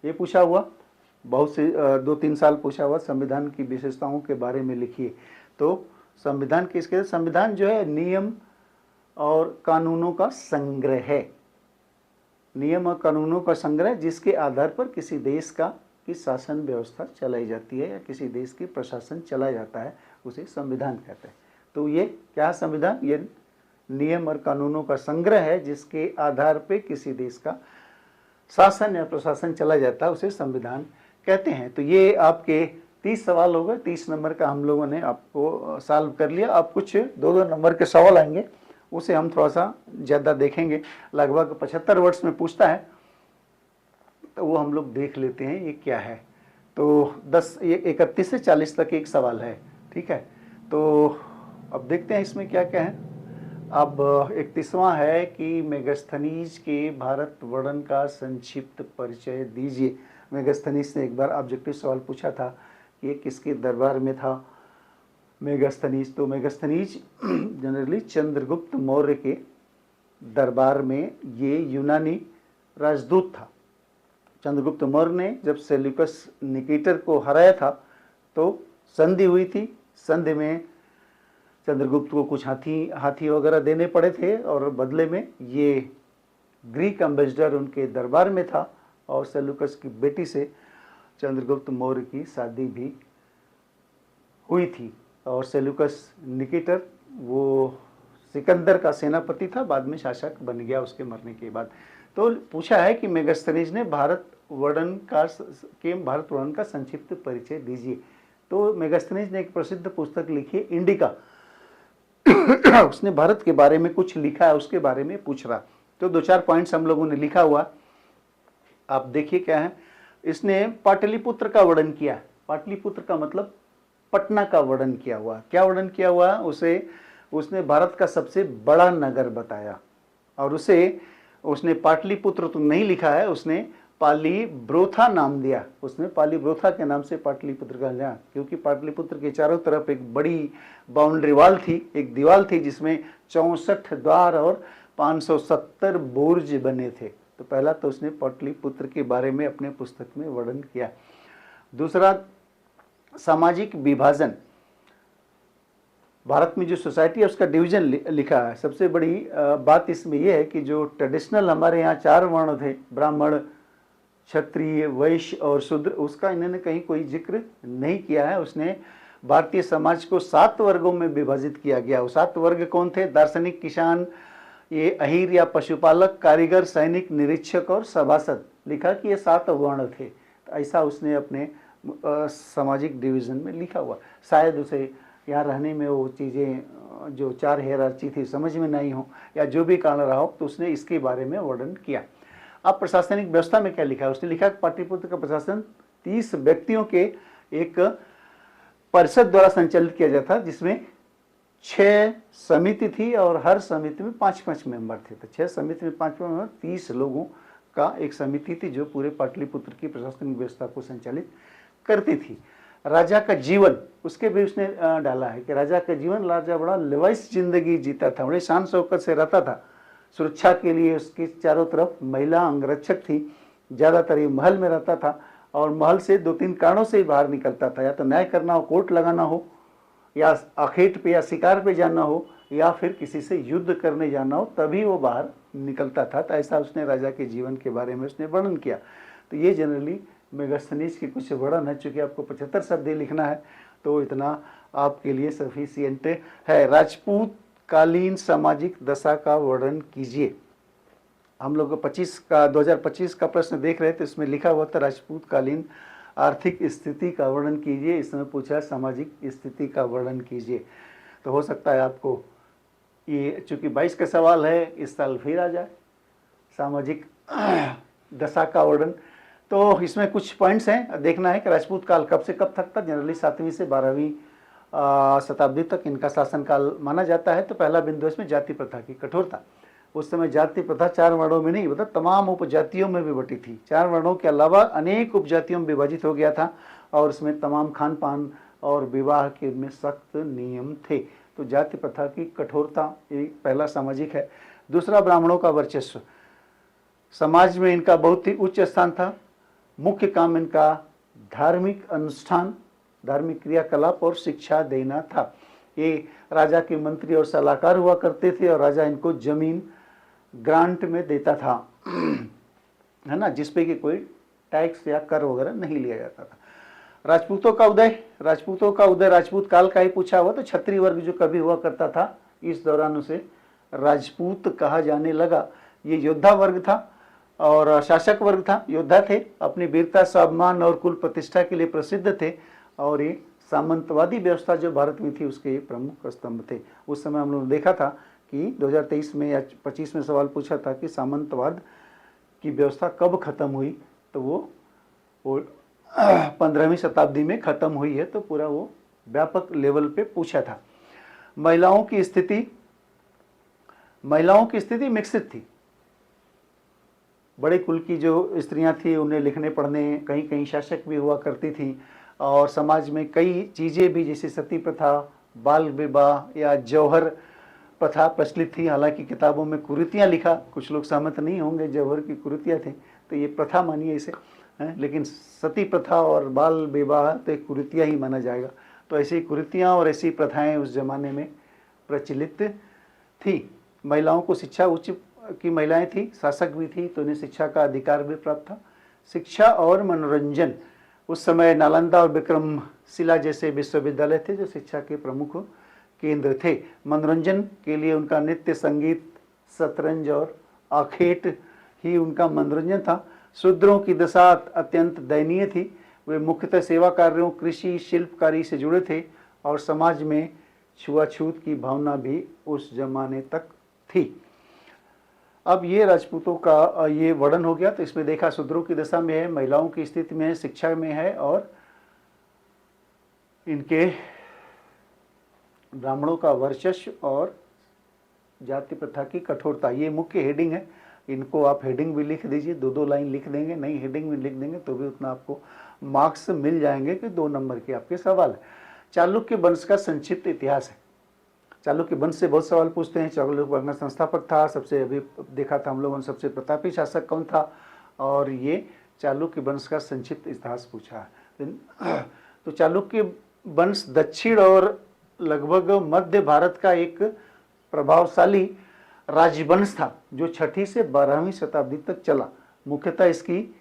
ये पूछा हुआ, बहुत से 2-3 साल पूछा हुआ, संविधान की विशेषताओं के बारे में लिखिए। तो संविधान किसके, संविधान जो है नियम और कानूनों का संग्रह है, नियम और कानूनों का संग्रह जिसके आधार पर किसी देश की शासन व्यवस्था चलाई जाती है या किसी देश की प्रशासन चलाया जाता है, उसे संविधान कहते हैं। तो ये क्या है संविधान, ये नियम और कानूनों का संग्रह है जिसके आधार पर किसी देश का शासन या प्रशासन चला जाता है, उसे संविधान कहते हैं। तो ये आपके 30 सवाल हो गए, 30 नंबर का हम लोगों ने आपको सॉल्व कर लिया। अब कुछ 2-2 नंबर के सवाल आएंगे, उसे हम थोड़ा सा ज़्यादा देखेंगे, लगभग 75 वर्ड्स में पूछता है, तो वो हम लोग देख लेते हैं ये क्या है। तो 31 से 40 तक एक सवाल है, ठीक है। तो अब देखते हैं इसमें क्या क्या है। अब 31वां है कि मेगास्थनीज के भारत वर्णन का संक्षिप्त परिचय दीजिए। मेगास्थनीज ने एक बार ऑब्जेक्टिव सवाल पूछा था कि ये किसके दरबार में था मेगास्थनीज। तो मेगास्थनीज जनरली चंद्रगुप्त मौर्य के दरबार में ये यूनानी राजदूत था। चंद्रगुप्त मौर्य ने जब सेल्यूकस निकेटर को हराया था तो संधि हुई थी, संधि में चंद्रगुप्त को कुछ हाथी वगैरह देने पड़े थे और बदले में ये ग्रीक एम्बेसडर उनके दरबार में था, और सेल्यूकस की बेटी से चंद्रगुप्त मौर्य की शादी भी हुई थी। और सेल्यूकस निकेटर वो सिकंदर का सेनापति था, बाद में शासक बन गया उसके मरने के बाद। तो पूछा है कि मेगास्थनीज ने भारत वर्णन का संक्षिप्त परिचय दीजिए। तो मेगास्थनीज ने एक प्रसिद्ध पुस्तक लिखी है इंडिका उसने भारत के बारे में कुछ लिखा है, उसके बारे में पूछ रहा। तो 2-4 पॉइंट्स हम लोगों ने लिखा हुआ, आप देखिए क्या है। इसने पाटलिपुत्र का वर्णन किया, पाटलिपुत्र का मतलब पटना का वर्णन किया हुआ। क्या वर्णन किया हुआ, उसने भारत का सबसे बड़ा नगर बताया, और उसने पाटलिपुत्र तो नहीं लिखा है, उसने पालीब्रोथा नाम दिया। उसने पालीब्रोथा के नाम से पाटलिपुत्र का लिया, क्योंकि पाटलिपुत्र के चारों तरफ एक बड़ी बाउंड्री वाल थी, एक दीवार थी जिसमें 64 द्वार और 570 बुर्ज बने थे। तो पहला तो उसने पाटलिपुत्र के बारे में अपने पुस्तक में वर्णन किया। दूसरा, सामाजिक विभाजन, भारत में जो सोसाइटी है उसका डिवीजन लिखा है। सबसे बड़ी बात इसमें यह है कि जो ट्रेडिशनल हमारे यहाँ 4 वर्ण थे, ब्राह्मण, क्षत्रिय, वैश्य और शूद्र, उसका इन्होंने कहीं कोई जिक्र नहीं किया है। उसने भारतीय समाज को 7 वर्गों में विभाजित किया गया। वो 7 वर्ग कौन थे, दार्शनिक, किसान, ये अहीर या पशुपालक, कारीगर, सैनिक, निरीक्षक और सभासद, लिखा कि ये 7 वर्ण थे। तो ऐसा उसने अपने सामाजिक डिवीज़न में लिखा हुआ। शायद उसे यहाँ रहने में वो चीज़ें जो 4 हायरार्की थी समझ में नहीं हो, या जो भी कारण रहा हो, तो उसने इसके बारे में वर्णन किया। अब प्रशासनिक व्यवस्था में क्या लिखा है, उसने लिखा कि पाटलिपुत्र का प्रशासन 30 व्यक्तियों के एक परिषद द्वारा संचालित किया जाता, जिसमें 6 समिति थी और हर समिति में 5-5 मेंबर थे। तो 6 समिति में 5 मेंबर, 30 लोगों का एक समिति थी जो पूरे पाटलिपुत्र की प्रशासनिक व्यवस्था को संचालित करती थी। राजा का जीवन, उसके भी उसने डाला है कि राजा का जीवन, राजा बड़ा लवाइस जिंदगी जीता था, बड़े शान शौकत से रहता था। सुरक्षा के लिए उसके चारों तरफ महिला अंगरक्षक थी, ज़्यादातर ये महल में रहता था, और महल से 2-3 कारणों से ही बाहर निकलता था, या तो न्याय करना हो, कोर्ट लगाना हो, या आखेट पे या शिकार पे जाना हो, या फिर किसी से युद्ध करने जाना हो, तभी वो बाहर निकलता था। तो ऐसा उसने राजा के जीवन के बारे में उसने वर्णन किया। तो ये जनरली मेगास्थनीज की कुछ वर्णन है। चूँकि आपको 75 शब्द लिखना है तो इतना आपके लिए सफिशिएंट है। राजपूत कालीन सामाजिक दशा का वर्णन कीजिए। हम लोग 2025 का प्रश्न देख रहे थे, इसमें लिखा हुआ था राजपूत कालीन आर्थिक स्थिति का वर्णन कीजिए, इसमें पूछा सामाजिक स्थिति का वर्णन कीजिए। तो हो सकता है आपको ये, चूंकि 22 का सवाल है, इस साल फिर आ जाए सामाजिक दशा का वर्णन। तो इसमें कुछ पॉइंट्स हैं, देखना है कि राजपूत काल कब से कब तक था। जनरली 7वीं से 12वीं शताब्दी तक इनका शासनकाल माना जाता है। तो पहला बिंदु इसमें जाति प्रथा की कठोरता। उस समय जाति प्रथा 4 वर्णों में नहीं, मतलब तमाम उपजातियों में भी बटी थी। 4 वर्णों के अलावा अनेक उपजातियों में विभाजित हो गया था, और उसमें तमाम खान पान और विवाह के में सख्त नियम थे। तो जाति प्रथा की कठोरता एक पहला सामाजिक है। दूसरा, ब्राह्मणों का वर्चस्व। समाज में इनका बहुत ही उच्च स्थान था। मुख्य काम इनका धार्मिक अनुष्ठान, धार्मिक क्रियाकलाप और शिक्षा देना था। ये राजा के मंत्री और सलाहकार हुआ करते थे, और राजा इनको जमीन ग्रांट में देता था, है ना, जिसपे कि कोई टैक्स या कर वगैरह नहीं लिया जाता था। राजपूतों का उदय, राजपूत काल का ही पूछा हुआ। तो क्षत्रिय वर्ग जो कभी हुआ करता था, इस दौरान उसे राजपूत कहा जाने लगा। ये योद्धा वर्ग था और शासक वर्ग था। योद्धा थे, अपनी वीरता, स्वाभिमान और कुल प्रतिष्ठा के लिए प्रसिद्ध थे, और ये सामंतवादी व्यवस्था जो भारत में थी उसके प्रमुख स्तंभ थे। उस समय हम लोगों ने देखा था कि 2023 में या 25 में सवाल पूछा था कि सामंतवाद की व्यवस्था कब खत्म हुई, तो वो 15वीं शताब्दी में खत्म हुई है। तो पूरा वो व्यापक लेवल पे पूछा था। महिलाओं की स्थिति मिश्रित थी। बड़े कुल की जो स्त्रियां थी उन्हें लिखने पढ़ने, कहीं कहीं शासक भी हुआ करती थी, और समाज में कई चीज़ें भी, जैसे सती प्रथा, बाल विवाह या जौहर प्रथा प्रचलित थी। हालांकि किताबों में कुरीतियाँ लिखा, कुछ लोग सहमत नहीं होंगे, जौहर की कुरीतियाँ थी, तो ये प्रथा मानिए इसे, लेकिन सती प्रथा और बाल विवाह तो एक कुरीतियाँ ही माना जाएगा। तो ऐसी कुरीतियाँ और ऐसी प्रथाएं उस जमाने में प्रचलित थी। महिलाओं को शिक्षा, उच्च की महिलाएं थी, शासक भी थी, तो उन्हें शिक्षा का अधिकार भी प्राप्त था। शिक्षा और मनोरंजन, उस समय नालंदा और विक्रमशिला जैसे विश्वविद्यालय थे जो शिक्षा के प्रमुख केंद्र थे। मनोरंजन के लिए उनका नृत्य, संगीत, शतरंज और आखेट ही उनका मनोरंजन था। शूद्रों की दशा अत्यंत दयनीय थी। वे मुख्यतः सेवा कार्यों, कृषि, शिल्पकारी से जुड़े थे, और समाज में छुआछूत की भावना भी उस जमाने तक थी। अब ये राजपूतों का ये वर्णन हो गया। तो इसमें देखा शूद्रों की दशा में है, महिलाओं की स्थिति में है, शिक्षा में है, और इनके ब्राह्मणों का वर्चस्व और जाति प्रथा की कठोरता। ये मुख्य हेडिंग है। इनको आप हेडिंग भी लिख दीजिए, 2-2 लाइन लिख देंगे, नहीं हेडिंग भी लिख देंगे तो भी उतना आपको मार्क्स मिल जाएंगे कि 2 नंबर के आपके सवाल है। चालुक्य वंश का संक्षिप्त इतिहास है। चालुक्य वंश से बहुत सवाल पूछते हैं। चालुक्य वंश का संस्थापक था, सबसे अभी देखा था हम लोगों ने, सबसे प्रतापी शासक कौन था, और ये चालुक्य वंश का संक्षिप्त इतिहास पूछा है। तो चालुक्य वंश दक्षिण और लगभग मध्य भारत का एक प्रभावशाली राजवंश था, जो 6वीं से 12वीं शताब्दी तक चला। मुख्यतः इसकी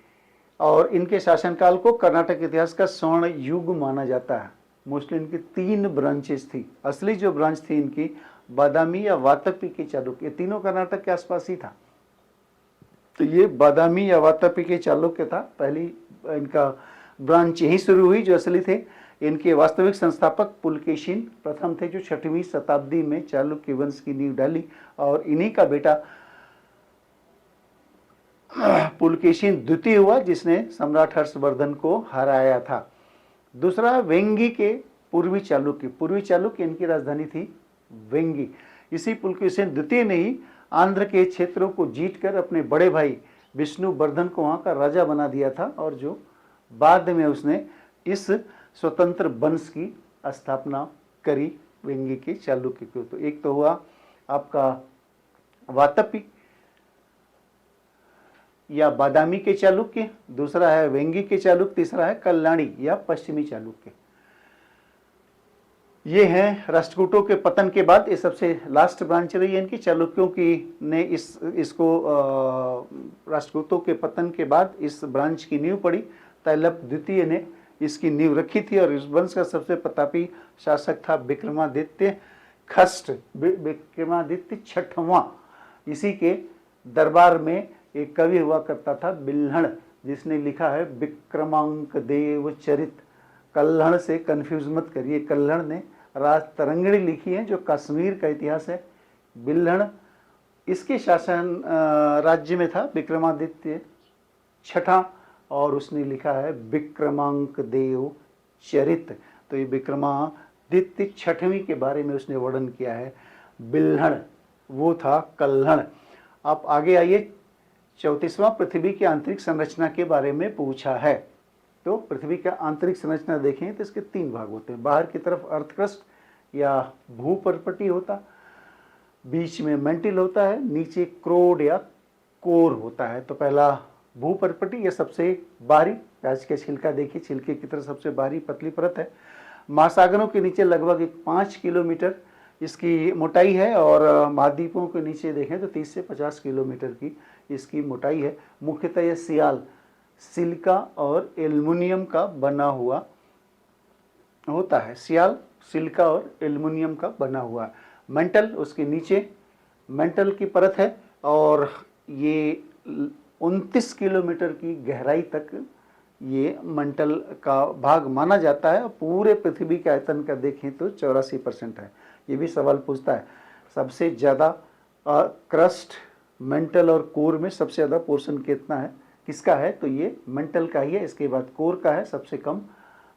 और इनके शासनकाल को कर्नाटक इतिहास का स्वर्ण युग माना जाता है। मोस्टली इनकी 3 ब्रांचेस थी। असली जो ब्रांच थी इनकी बादामी या वातापी के चालुक्य, ये तीनों कर्नाटक के आसपास ही था। तो ये बादामी या वातापी के चालुक्य था, पहली इनका ब्रांच यहीं शुरू हुई जो असली थे। इनके वास्तविक संस्थापक पुलकेशिन प्रथम थे, जो 6वीं शताब्दी में चालुक्य वंश की नींव डाली, और इन्हीं का बेटा पुलकेशिन द्वितीय हुआ, जिसने सम्राट हर्षवर्धन को हराया था। दूसरा, वेंगी के पूर्वी चालुक्य इनकी राजधानी थी वेंगी। इसी पुलकेशिन द्वितीय ने ही आंध्र के क्षेत्रों को जीतकर अपने बड़े भाई विष्णुवर्धन को वहाँ का राजा बना दिया था, और जो बाद में उसने इस स्वतंत्र वंश की स्थापना करी वेंगी के चालुक्य को। तो एक तो हुआ आपका वातापी या बादामी के चालुक्य, दूसरा है वेंगी के चालुक्य, तीसरा है कल्याणी या पश्चिमी चालुक्य। ये हैं राष्ट्रकूटों के पतन के बाद, ये सबसे लास्ट ब्रांच रही है इनकी। चालुक्यों की ने इसको राष्ट्रकूटों के पतन के बाद इस ब्रांच की नींव पड़ी। तैलप द्वितीय ने इसकी नींव रखी थी, और इस वंश का सबसे प्रतापी शासक था विक्रमादित्य खष्ट, विक्रमादित्य छठवां। इसी के दरबार में एक कवि हुआ करता था बिल्हण, जिसने लिखा है विक्रमांक देव चरित। कल्हण से कंफ्यूज मत करिए, कल्हण ने राज तरंगिणी लिखी है जो कश्मीर का इतिहास है। बिल्हण इसके शासन राज्य में था विक्रमादित्य छठा, और उसने लिखा है विक्रमांक देव चरित। तो ये विक्रमादित्य छठवीं के बारे में उसने वर्णन किया है। बिल्हण वो था कल्हण। आप आगे आइए, 34वां पृथ्वी की आंतरिक संरचना के बारे में पूछा है। तो पृथ्वी का आंतरिक संरचना देखें तो इसके 3 भाग होते हैं। बाहर की तरफ अर्थ क्रस्ट या भूपर्पटी होता, बीच में मेंटिल होता है, नीचे क्रोड या कोर होता है। तो पहला भूपर्पटी, ये सबसे बाहरी, प्याज का छिलका देखिए, छिलके की तरह सबसे बाहरी पतली परत है। महासागरों के नीचे लगभग 5 किलोमीटर इसकी मोटाई है, और महाद्वीपों के नीचे देखें तो 30 से 50 किलोमीटर की इसकी मोटाई है। मुख्यतः यह सियाल, सिलिका और एल्युमिनियम का बना हुआ होता है। सियाल, सिलिका और एल्युमिनियम का बना हुआ। मेंटल उसके नीचे मेंटल की परत है, और ये 29 किलोमीटर की गहराई तक ये मंटल का भाग माना जाता है। पूरे पृथ्वी के आयतन का देखें तो 84% है। ये भी सवाल पूछता है सबसे ज़्यादा क्रस्ट मेंटल और कोर में सबसे ज़्यादा पोर्शन कितना है, किसका है, तो ये मेंटल का ही है। इसके बाद कोर का है, सबसे कम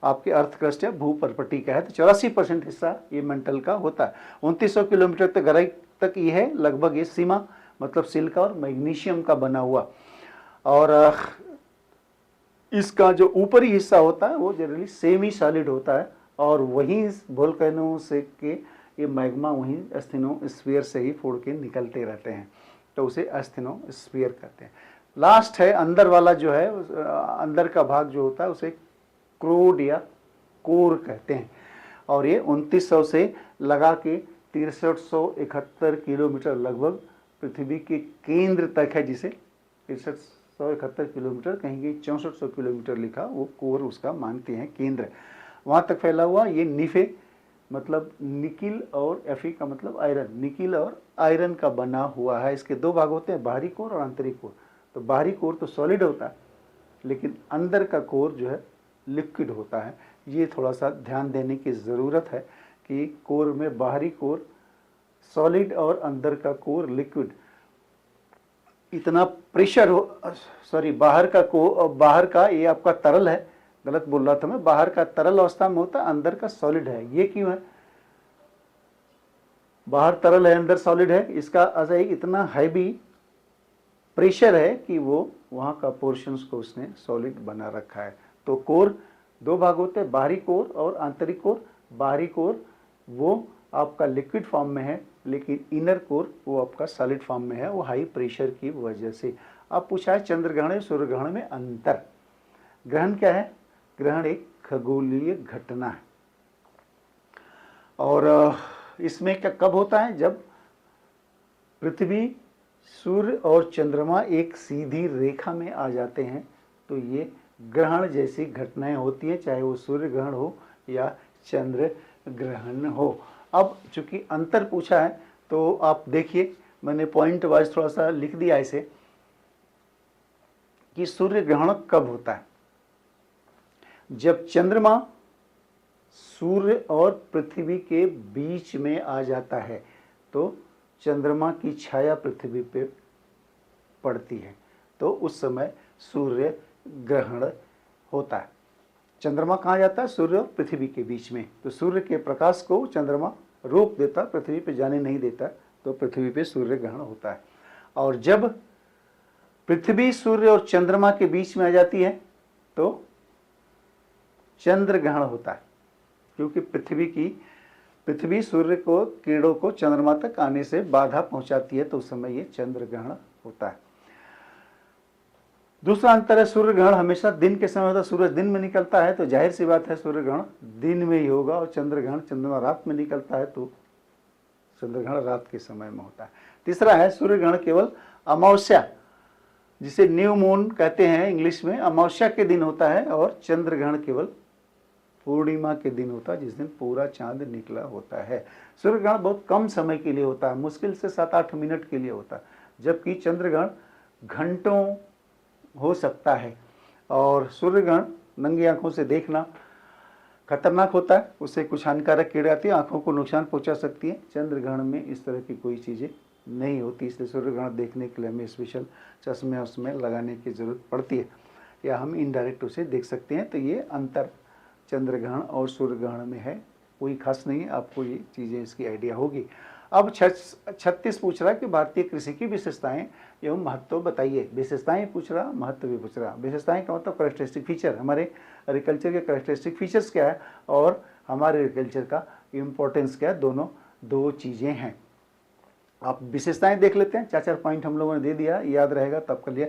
आपके अर्थ क्रस्ट या भूपर्पटी का है। तो 84% हिस्सा ये मेंटल का होता है। 2900 किलोमीटर तक गहराई तक ये है लगभग, ये सीमा मतलब सिलिका और मैग्नीशियम का बना हुआ। और इसका जो ऊपरी हिस्सा होता है वो जनरली सेमी सॉलिड होता है, और वहीं वोल्केनो से के ये मैग्मा वहीं एस्थेनोस्फीयर से ही फोड़ के निकलते रहते हैं, तो उसे एस्थेनोस्फीयर कहते हैं। लास्ट है अंदर वाला जो है, अंदर का भाग जो होता है उसे क्रोड या कोर कहते हैं, और ये 2900 से लगा के 6371 किलोमीटर लगभग पृथ्वी के केंद्र तक है, जिसे 6371 किलोमीटर, कहीं 6400 किलोमीटर लिखा, वो कोर उसका मानते हैं केंद्र, वहाँ तक फैला हुआ। ये निफे मतलब निकिल और एफी का मतलब आयरन, निकिल और आयरन का बना हुआ है। इसके 2 भाग होते हैं, बाहरी कोर और आंतरिक कोर। तो बाहरी कोर तो सॉलिड होता है, लेकिन अंदर का कोर जो है लिक्विड होता है। ये थोड़ा सा ध्यान देने की ज़रूरत है कि कोर में बाहरी कोर सॉलिड और अंदर का कोर लिक्विड। इतना प्रेशर हो, सॉरी, बाहर का ये आपका तरल है, गलत बोल रहा था मैं, बाहर का तरल अवस्था में होता है, अंदर का सॉलिड है। ये क्यों है, बाहर तरल है अंदर सॉलिड है, इसका असर इतना हैवी प्रेशर है कि वो वहाँ का पोर्शंस को उसने सॉलिड बना रखा है। तो कोर 2 भाग होते हैं, बाहरी कोर और आंतरिक कोर। बाहरी कोर वो आपका लिक्विड फॉर्म में है, लेकिन इनर कोर वो आपका सॉलिड फॉर्म में है, वो हाई प्रेशर की वजह से। अब पूछा है चंद्रग्रहण और सूर्यग्रहण में अंतर। ग्रहण क्या है, ग्रहण एक खगोलीय घटना है, और इसमें क्या कब होता है, जब पृथ्वी, सूर्य और चंद्रमा एक सीधी रेखा में आ जाते हैं, तो ये ग्रहण जैसी घटनाएं होती हैं, चाहे वो सूर्य ग्रहण हो या चंद्र ग्रहण हो। अब चूंकि अंतर पूछा है तो आप देखिए, मैंने पॉइंट वाइज थोड़ा सा लिख दिया इसे, कि सूर्य ग्रहण कब होता है, जब चंद्रमा सूर्य और पृथ्वी के बीच में आ जाता है, तो चंद्रमा की छाया पृथ्वी पे पड़ती है, तो उस समय सूर्य ग्रहण होता है। चंद्रमा कहाँ जाता है, सूर्य और पृथ्वी के बीच में, तो सूर्य के प्रकाश को चंद्रमा रोक देता, पृथ्वी पे जाने नहीं देता, तो पृथ्वी पे सूर्य ग्रहण होता है। और जब पृथ्वी सूर्य और चंद्रमा के बीच में आ जाती है तो चंद्र ग्रहण होता है, क्योंकि पृथ्वी सूर्य को किरणों को चंद्रमा तक आने से बाधा पहुंचाती है, तो उस समय ये चंद्र ग्रहण होता है। दूसरा अंतर है, सूर्य ग्रहण हमेशा दिन के समय होता है, सूरज दिन में निकलता है, तो जाहिर सी बात है सूर्य ग्रहण दिन में ही होगा, और चंद्र ग्रहण चंद्रमा रात में निकलता है, तो चंद्र ग्रहण रात के समय में होता है। तीसरा है, सूर्य ग्रहण केवल अमावस्या, जिसे न्यू मून कहते हैं इंग्लिश में, अमावस्या के दिन होता है, और चंद्र ग्रहण केवल पूर्णिमा के दिन होता है, जिस दिन पूरा चांद निकला होता है। सूर्य ग्रहण बहुत कम समय के लिए होता है, मुश्किल से 7-8 मिनट के लिए होता है, जबकि चंद्र ग्रहण घंटों हो सकता है। और सूर्य ग्रहण नंगी आंखों से देखना खतरनाक होता है, उससे कुछ हानिकारक कीड़े आती है, आंखों को नुकसान पहुंचा सकती है। चंद्र ग्रहण में इस तरह की कोई चीज़ें नहीं होती, इसलिए सूर्य ग्रहण देखने के लिए हमें स्पेशल चश्मे उसमें लगाने की ज़रूरत पड़ती है, या हम इनडायरेक्ट उसे देख सकते हैं। तो ये अंतर चंद्र ग्रहण और सूर्य ग्रहण में है, कोई खास नहीं है, आपको ये चीज़ें इसकी आइडिया होगी। अब 36 पूछ रहा है कि भारतीय कृषि की विशेषताएं एवं महत्व बताइए। विशेषताएं पूछ रहा, महत्व भी पूछ रहा। विशेषताएं का मतलब कैरेक्टरिस्टिक फीचर, हमारे एग्रीकल्चर के कैरेक्टरिस्टिक फीचर्स क्या है और हमारे एग्रीकल्चर का इम्पोर्टेंस क्या है, दोनों दो चीज़ें हैं। आप विशेषताएं देख लेते हैं, 4-4 पॉइंट हम लोगों ने दे दिया, याद रहेगा तब कर लिया।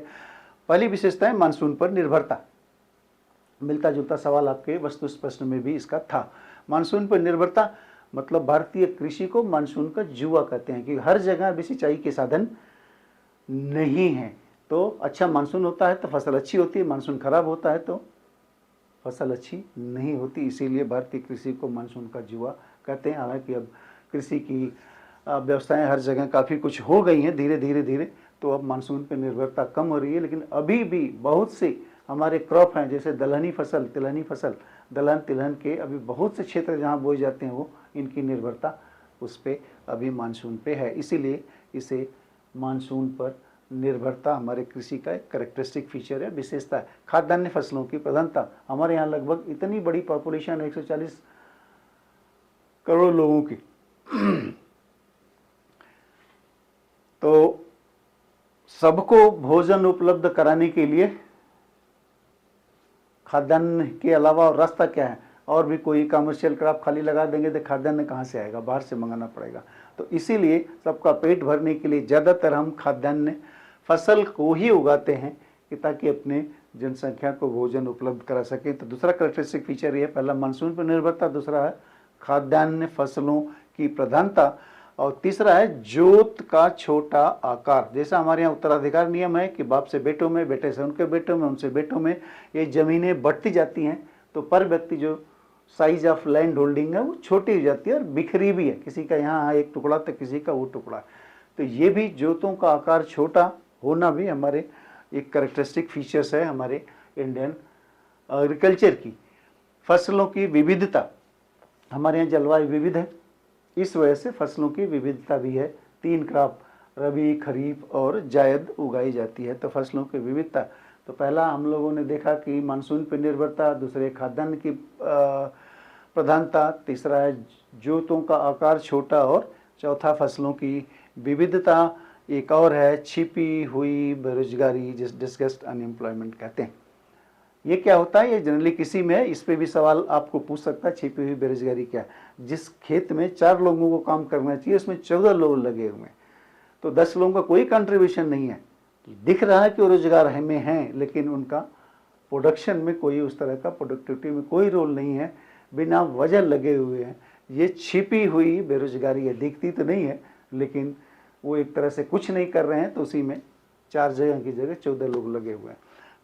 पहली विशेषता है मानसून पर निर्भरता। मिलता जुलता सवाल आपके वस्तु प्रश्न में भी इसका था। मानसून पर निर्भरता मतलब भारतीय कृषि को मानसून का जुआ कहते हैं कि हर जगह भी सिंचाई के साधन नहीं है, तो अच्छा मानसून होता है तो फसल अच्छी होती है, मानसून खराब होता है तो फसल अच्छी नहीं होती। इसीलिए भारतीय कृषि को मानसून का जुआ कहते हैं। हालांकि अब कृषि की व्यवस्थाएं हर जगह काफ़ी कुछ हो गई हैं धीरे धीरे, तो अब मानसून पर निर्भरता कम हो रही है, लेकिन अभी भी बहुत से हमारे क्रॉप हैं, जैसे दलहनी फसल, तिलहनी फसल, दलहन तिलहन के अभी बहुत से क्षेत्र जहाँ बोए जाते हैं वो इनकी निर्भरता उस पर अभी मानसून पे है। इसीलिए इसे मानसून पर निर्भरता हमारे कृषि का एक कैरेक्टरिस्टिक फीचर है, विशेषता है। खाद्यान्न फसलों की प्रधानता, हमारे यहाँ लगभग इतनी बड़ी पॉपुलेशन है 140 करोड़ लोगों की, तो सबको भोजन उपलब्ध कराने के लिए खाद्यान्न के अलावा और रास्ता क्या है, और भी कोई कमर्शियल क्रॉप खाली लगा देंगे तो खाद्यान्न कहाँ से आएगा, बाहर से मंगाना पड़ेगा। तो इसीलिए सबका पेट भरने के लिए ज़्यादातर हम खाद्यान्न फसल को ही उगाते हैं कि ताकि अपने जनसंख्या को भोजन उपलब्ध करा सकें। तो दूसरा कैरेक्टरिस्टिक फीचर ये, पहला मानसून पर निर्भरता, दूसरा है खाद्यान्न फसलों की प्रधानता, और तीसरा है जोत का छोटा आकार। जैसा हमारे यहाँ उत्तराधिकार नियम है कि बाप से बेटों में, बेटे से उनके बेटों में, उनसे बेटों में ये ज़मीनें बढ़ती जाती हैं, तो पर व्यक्ति जो साइज ऑफ लैंड होल्डिंग है वो छोटी हो जाती है और बिखरी भी है, किसी का यहाँ एक टुकड़ा तो किसी का वो टुकड़ा। तो ये भी जोतों का आकार छोटा होना भी हमारे एक कैरेक्टरिस्टिक फीचर्स है हमारे इंडियन एग्रीकल्चर की। फसलों की विविधता, हमारे यहाँ जलवायु विविध है, इस वजह से फसलों की विविधता भी है। 3 क्रॉप रबी, खरीफ और जायद उगाई जाती है, तो फसलों की विविधता। तो पहला हम लोगों ने देखा कि मानसून पर निर्भरता, दूसरे खाद्यान्न की प्रधानता, तीसरा है जोतों का आकार छोटा, और चौथा फसलों की विविधता। एक और है छिपी हुई बेरोजगारी, जिस डिस्कस्ड अनएम्प्लॉयमेंट कहते हैं। ये क्या होता है, ये जनरली किसी में है, इस पे भी सवाल आपको पूछ सकता है, छिपी हुई बेरोजगारी क्या है। जिस खेत में 4 लोगों को काम करना चाहिए उसमें 14 लोग लगे हुए हैं, तो 10 लोगों का कोई कंट्रीब्यूशन नहीं है। दिख रहा है कि वो रोजगार में हैं, लेकिन उनका प्रोडक्शन में कोई उस तरह का, प्रोडक्टिविटी में कोई रोल नहीं है, बिना वजह लगे हुए हैं। ये छिपी हुई बेरोजगारी है, दिखती तो नहीं है लेकिन वो एक तरह से कुछ नहीं कर रहे हैं, तो उसी में 4 जगह की जगह 14 लोग लगे हुए हैं।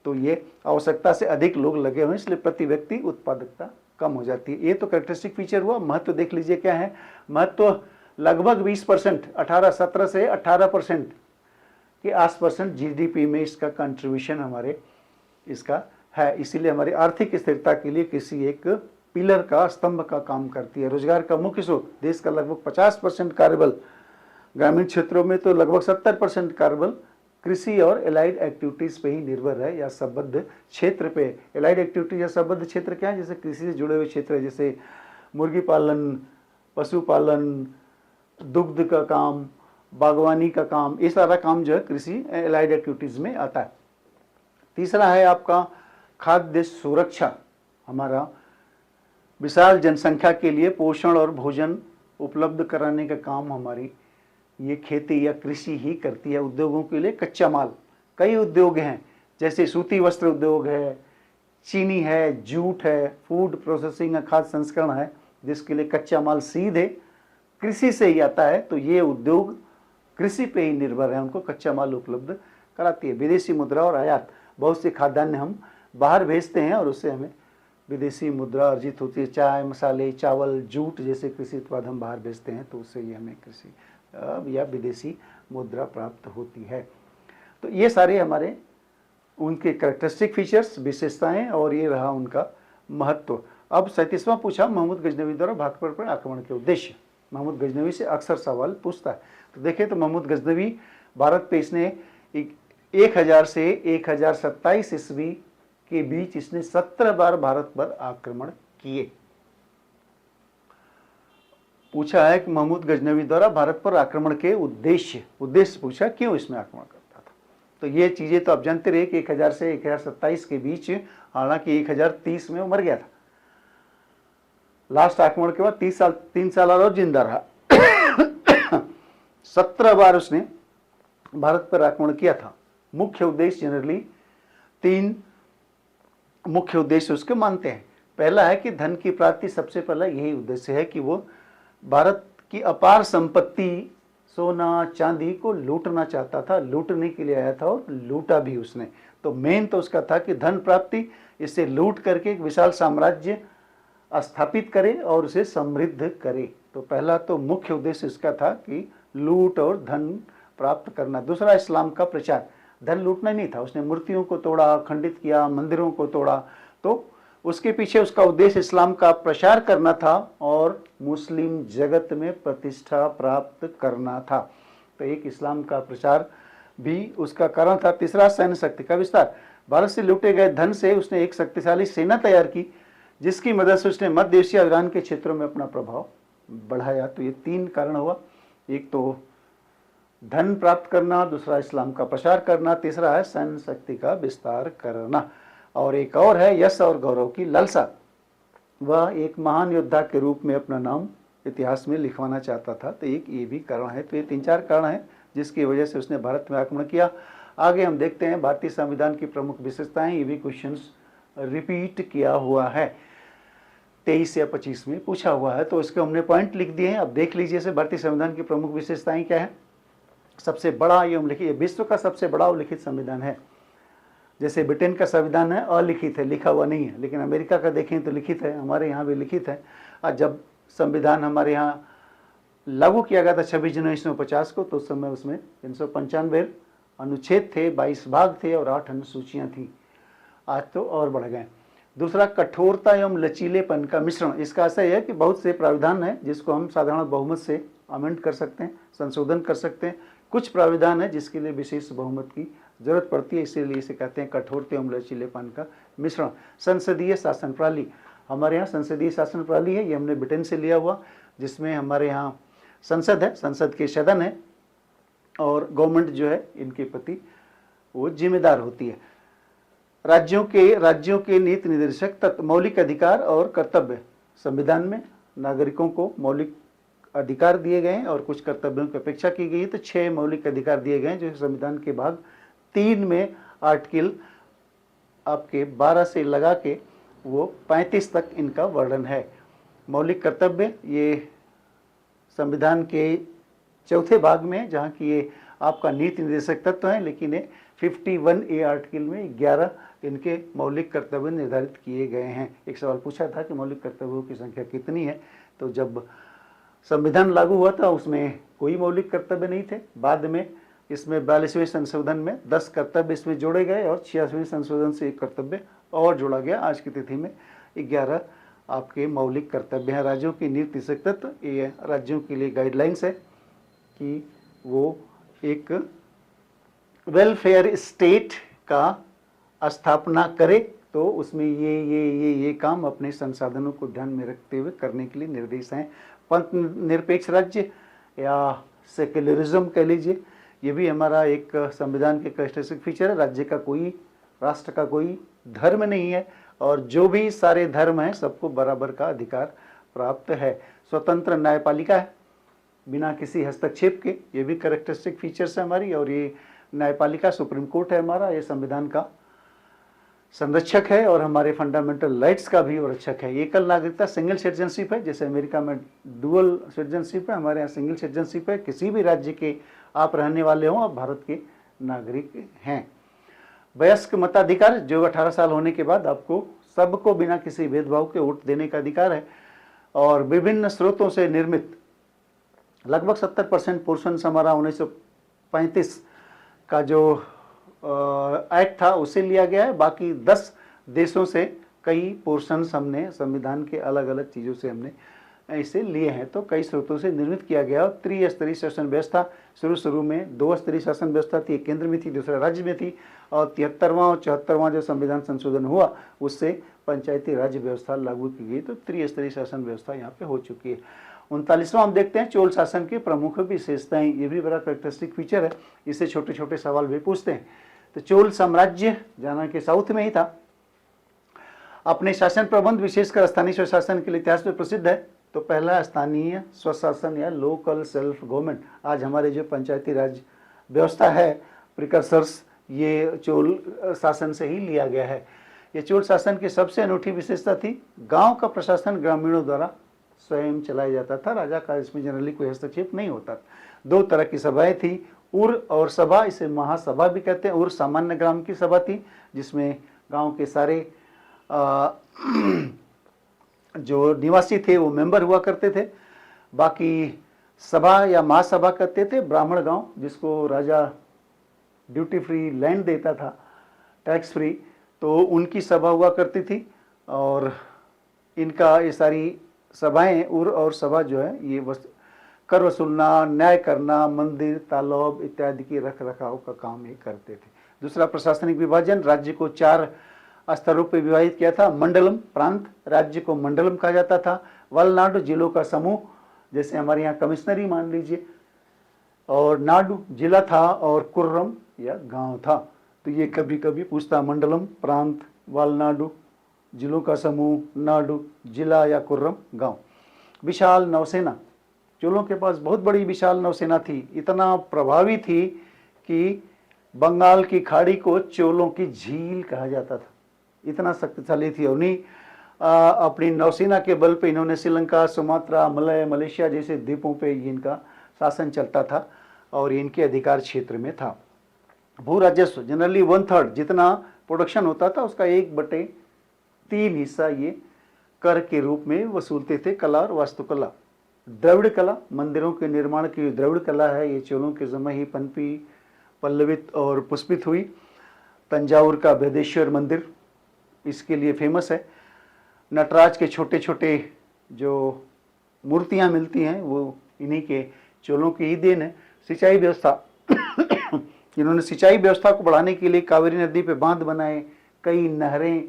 तो ये आवश्यकता से अधिक लोग लगे हुए हैं, इसलिए प्रति व्यक्ति उत्पादकता कम हो जाती है। ये तो कैरेक्टरिस्टिक फीचर हुआ। महत्व देख लीजिए क्या है। महत्व लगभग 20%, 17 से 18% के आसपास जीडीपी में इसका कंट्रीब्यूशन हमारे इसका है। इसीलिए हमारी आर्थिक स्थिरता के लिए किसी एक पिलर का, स्तंभ का काम करती है। रोजगार का मुख्य स्रोत, देश का लगभग 50% कार्यबल, ग्रामीण क्षेत्रों में तो लगभग 70% कार्यबल कृषि और एलाइड एक्टिविटीज़ पे ही निर्भर है, या संबद्ध क्षेत्र पे। एलाइड एक्टिविटीज या संबद्ध क्षेत्र क्या है, जैसे कृषि से जुड़े हुए क्षेत्र है, जैसे मुर्गी पालन, पशुपालन, दुग्ध का काम, बागवानी का काम, ये सारा काम जो है कृषि एलाइड एक्टिविटीज़ में आता है। तीसरा है आपका खाद्य सुरक्षा। हमारा विशाल जनसंख्या के लिए पोषण और भोजन उपलब्ध कराने का काम हमारी ये खेती या कृषि ही करती है। उद्योगों के लिए कच्चा माल, कई उद्योग हैं, जैसे सूती वस्त्र उद्योग है, चीनी है, जूट है, फूड प्रोसेसिंग है, खाद्य संस्करण है, जिसके लिए कच्चा माल सीधे कृषि से ही आता है। तो ये उद्योग कृषि पे ही निर्भर है, उनको कच्चा माल उपलब्ध कराती है। विदेशी मुद्रा और आयात, बहुत से खाद्यान्न हम बाहर भेजते हैं और उससे हमें विदेशी मुद्रा अर्जित होती है। चाय, मसाले, चावल, जूट जैसे कृषि उत्पाद हम बाहर भेजते हैं, तो उससे ये हमें कृषि या विदेशी मुद्रा प्राप्त होती है। तो ये सारे हमारे उनके कैरेक्टरिस्टिक फीचर्स, विशेषताएं, और ये रहा उनका महत्व। अब 37वां पूछा, महमूद गजनवी द्वारा भारत पर आक्रमण के उद्देश्य। महमूद गजनवी से अक्सर सवाल पूछता है। तो देखिए, तो महमूद गजनवी भारत पे इसने 1000 से 1027 ईस्वी के बीच इसने 17 बार भारत पर आक्रमण किए। पूछा है कि महमूद गजनवी द्वारा भारत पर आक्रमण के उद्देश्य पूछा, क्यों इसमें आक्रमण करता था। तो ये चीजें तो आप जानते रहे कि 1000 से 1027 के बीच, हालांकि 1030 में वो मर गया था। लास्ट आक्रमण के बाद 3 साल और जिंदा रहा। 17 बार उसने भारत पर आक्रमण किया था। मुख्य उद्देश्य, जनरली 3 मुख्य उद्देश्य उसके मानते हैं। पहला है कि धन की प्राप्ति, सबसे पहला यही उद्देश्य है कि वो भारत की अपार संपत्ति, सोना चांदी को लूटना चाहता था, लूटने के लिए आया था और लूटा भी उसने। तो मेन तो उसका था कि धन प्राप्ति, इससे लूट करके एक विशाल साम्राज्य स्थापित करे और उसे समृद्ध करे। तो पहला तो मुख्य उद्देश्य इसका था कि लूट और धन प्राप्त करना। दूसरा, इस्लाम का प्रचार। धन लूटना नहीं था, उसने मूर्तियों को तोड़ा, खंडित किया, मंदिरों को तोड़ा, तो उसके पीछे उसका उद्देश्य इस्लाम का प्रचार करना था और मुस्लिम जगत में प्रतिष्ठा प्राप्त करना था। तो एक इस्लाम का प्रचार भी उसका कारण था। तीसरा, सैन्य शक्ति का विस्तार। भारत से लूटे गए धन से उसने एक शक्तिशाली सेना तैयार की, जिसकी मदद से उसने मध्य एशिया, ईरान के क्षेत्रों में अपना प्रभाव बढ़ाया। तो ये 3 कारण हुआ, एक तो धन प्राप्त करना, दूसरा इस्लाम का प्रचार करना, तीसरा है सैन्य शक्ति का विस्तार करना, और एक और है यश और गौरव की लालसा। वह एक महान योद्धा के रूप में अपना नाम इतिहास में लिखवाना चाहता था। तो एक ये भी कारण है। तो ये 3-4 कारण हैं जिसकी वजह से उसने भारत में आक्रमण किया। आगे हम देखते हैं भारतीय संविधान की प्रमुख विशेषताएं। ये भी क्वेश्चंस रिपीट किया हुआ है, 23 या 25 में पूछा हुआ है, तो इसके हमने पॉइंट लिख दिए हैं। अब देख लीजिए से भारतीय संविधान की प्रमुख विशेषताएं क्या है। सबसे बड़ा, ये हम लिखिए, विश्व का सबसे बड़ा उल्लिखित संविधान है। जैसे ब्रिटेन का संविधान है अलिखित है, लिखा हुआ नहीं है, लेकिन अमेरिका का देखें तो लिखित है, हमारे यहाँ भी लिखित है। और जब संविधान हमारे यहाँ लागू किया गया था 26 जनवरी 1950 को, तो उस समय उसमें 395 अनुच्छेद थे, 22 भाग थे और 8 अनुसूचियाँ थी। आज तो और बढ़ गए। दूसरा, कठोरता एवं लचीलेपन का मिश्रण। इसका ऐसा है कि बहुत से प्राविधान है जिसको हम साधारण बहुमत से अमेंड कर सकते हैं, संशोधन कर सकते हैं। कुछ प्राविधान है जिसके लिए विशेष बहुमत की जरूरत पड़ती है, इसीलिए इसे कहते हैं कठोरता एवं लचीलेपन का मिश्रण। संसदीय शासन प्रणाली, हमारे यहाँ संसदीय शासन प्रणाली है, ये हमने ब्रिटेन से लिया हुआ, जिसमें हमारे यहाँ संसद है, संसद के सदन है, और गवर्नमेंट जो है इनके प्रति वो जिम्मेदार होती है। राज्यों के नीति निर्देशक तत्व, मौलिक अधिकार और कर्तव्य। संविधान में नागरिकों को मौलिक अधिकार दिए गए हैं और कुछ कर्तव्यों की अपेक्षा की गई है। तो 6 मौलिक अधिकार दिए गए हैं जो संविधान के भाग 3 में आर्टिकल आपके 12 से लगा के वो 35 तक इनका वर्णन है। मौलिक कर्तव्य ये संविधान के 4थे भाग में, जहाँ की ये आपका नीति निर्देशक तत्व है, लेकिन ये 51A आर्टिकल में 11 इनके मौलिक कर्तव्य निर्धारित किए गए हैं। एक सवाल पूछा था कि मौलिक कर्तव्यों की संख्या कितनी है, तो जब संविधान लागू हुआ था उसमें कोई मौलिक कर्तव्य नहीं थे। बाद में इसमें 42वें संशोधन में 10 कर्तव्य इसमें जोड़े गए और 86वें संशोधन से 1 कर्तव्य और जोड़ा गया। आज की तिथि में 11 आपके मौलिक कर्तव्य हैं। राज्यों की नीति निर्देशक तत्व, ये राज्यों के लिए गाइडलाइंस है कि वो एक वेलफेयर स्टेट का स्थापना करे, तो उसमें ये काम अपने संसाधनों को ध्यान में रखते हुए करने के लिए निर्देश हैं। पंथ निरपेक्ष राज्य या सेक्युलरिज्म कह लीजिए, ये भी हमारा एक संविधान के कैरेक्टरिस्टिक फीचर है। राज्य का कोई, राष्ट्र का कोई धर्म नहीं है और जो भी सारे धर्म हैं सबको बराबर का अधिकार प्राप्त है। स्वतंत्र न्यायपालिका है बिना किसी हस्तक्षेप के, ये भी कैरेक्टरिस्टिक फीचर्स है हमारी। और ये न्यायपालिका सुप्रीम कोर्ट है हमारा, ये संविधान का संरक्षक है और हमारे फंडामेंटल राइट्स का भी रक्षक है। एकल नागरिकता, सिंगल सिटीजनशिप है, जैसे अमेरिका में डुअल सिटीजनशिप है, हमारे यहाँ सिंगल सिटीजनशिप है। किसी भी राज्य के आप रहने वाले हों, आप भारत के नागरिक हैं। वयस्क मताधिकार, जो 18 साल होने के बाद आपको सबको बिना किसी भेदभाव के वोट देने का अधिकार है। और विभिन्न स्रोतों से निर्मित लगभग 70% पोर्शन हमारा 1935 का जो एक्ट था उसे लिया गया है। बाकी 10 देशों से कई पोर्शंस हमने संविधान के अलग अलग चीज़ों से हमने इसे लिए हैं। तो कई स्रोतों से निर्मित किया गया। और त्रिस्तरीय शासन व्यवस्था शुरू में 2 स्तरीय शासन व्यवस्था थी, एक केंद्र में थी, दूसरा राज्य में थी। और 73वां और 74वां जो संविधान संशोधन हुआ उससे पंचायती राज्य व्यवस्था लागू की गई। तो त्रिस्तरीय शासन व्यवस्था यहाँ पे हो चुकी है। 39वां हम देखते हैं चोल शासन की प्रमुख विशेषताएं। ये भी बड़ा कैरेक्टरिस्टिक फीचर है, इससे छोटे छोटे सवाल भी पूछते हैं। तो चोल साम्राज्य जाना कि साउथ में ही था, अपने शासन प्रबंध विशेषकर स्थानीय स्वशासन के लिए इतिहास में प्रसिद्ध है। तो पहला स्थानीय स्वशासन या लोकल सेल्फ गवर्नमेंट, आज हमारे जो पंचायती राज व्यवस्था है प्रिकर्सर्स, ये चोल शासन से ही लिया गया है। ये चोल शासन की सबसे अनूठी विशेषता थी, गांव का प्रशासन ग्रामीणों द्वारा स्वयं चलाया जाता था, राजा का इसमें जनरली कोई हस्तक्षेप नहीं होता। 2 तरह की सभाएं थी, उर और सभा, इसे महासभा भी कहते हैं। उर सामान्य ग्राम की सभा थी जिसमें गांव के सारे जो निवासी थे वो मेंबर हुआ करते थे। बाकी सभा या महासभा कहते थे ब्राह्मण गांव, जिसको राजा ड्यूटी फ्री लैंड देता था, टैक्स फ्री, तो उनकी सभा हुआ करती थी। और इनका ये सारी सभाएं उर और सभा जो है ये कर वसूलना, न्याय करना, मंदिर, तालाब इत्यादि की रख रखाव का काम ये करते थे। दूसरा प्रशासनिक विभाजन, राज्य को 4 स्तरों पर विभाजित किया था। मंडलम प्रांत, राज्य को मंडलम कहा जाता था। वलनाडु जिलों का समूह, जैसे हमारे यहाँ कमिश्नरी मान लीजिए, और नाडु जिला था, और कुर्रम या गांव था। तो ये कभी कभी पूछता, मंडलम प्रांत, वलनाडु जिलों का समूह, नाडु जिला या कुर्रम गांव। विशाल नौसेना, चोलों के पास बहुत बड़ी विशाल नौसेना थी, इतना प्रभावी थी कि बंगाल की खाड़ी को चोलों की झील कहा जाता था, इतना शक्तिशाली थी। उन्हीं अपनी नौसेना के बल पे इन्होंने श्रीलंका, सुमात्रा, मलय, मलेशिया जैसे द्वीपों पे इनका शासन चलता था और इनके अधिकार क्षेत्र में था। भू राजस्व जनरली 1/3 जितना प्रोडक्शन होता था उसका 1/3 हिस्सा ये कर के रूप में वसूलते थे। कला और वास्तुकला, द्रविड़ कला, मंदिरों के निर्माण की द्रविड़ कला है, ये चोलों के समय ही पनपी, पल्लवित और पुष्पित हुई। तंजावुर का बृहदेश्वर मंदिर इसके लिए फेमस है। नटराज के छोटे छोटे जो मूर्तियां मिलती हैं वो इन्हीं के चोलों की ही देन है। सिंचाई व्यवस्था इन्होंने सिंचाई व्यवस्था को बढ़ाने के लिए कावेरी नदी पे बांध बनाए, कई नहरें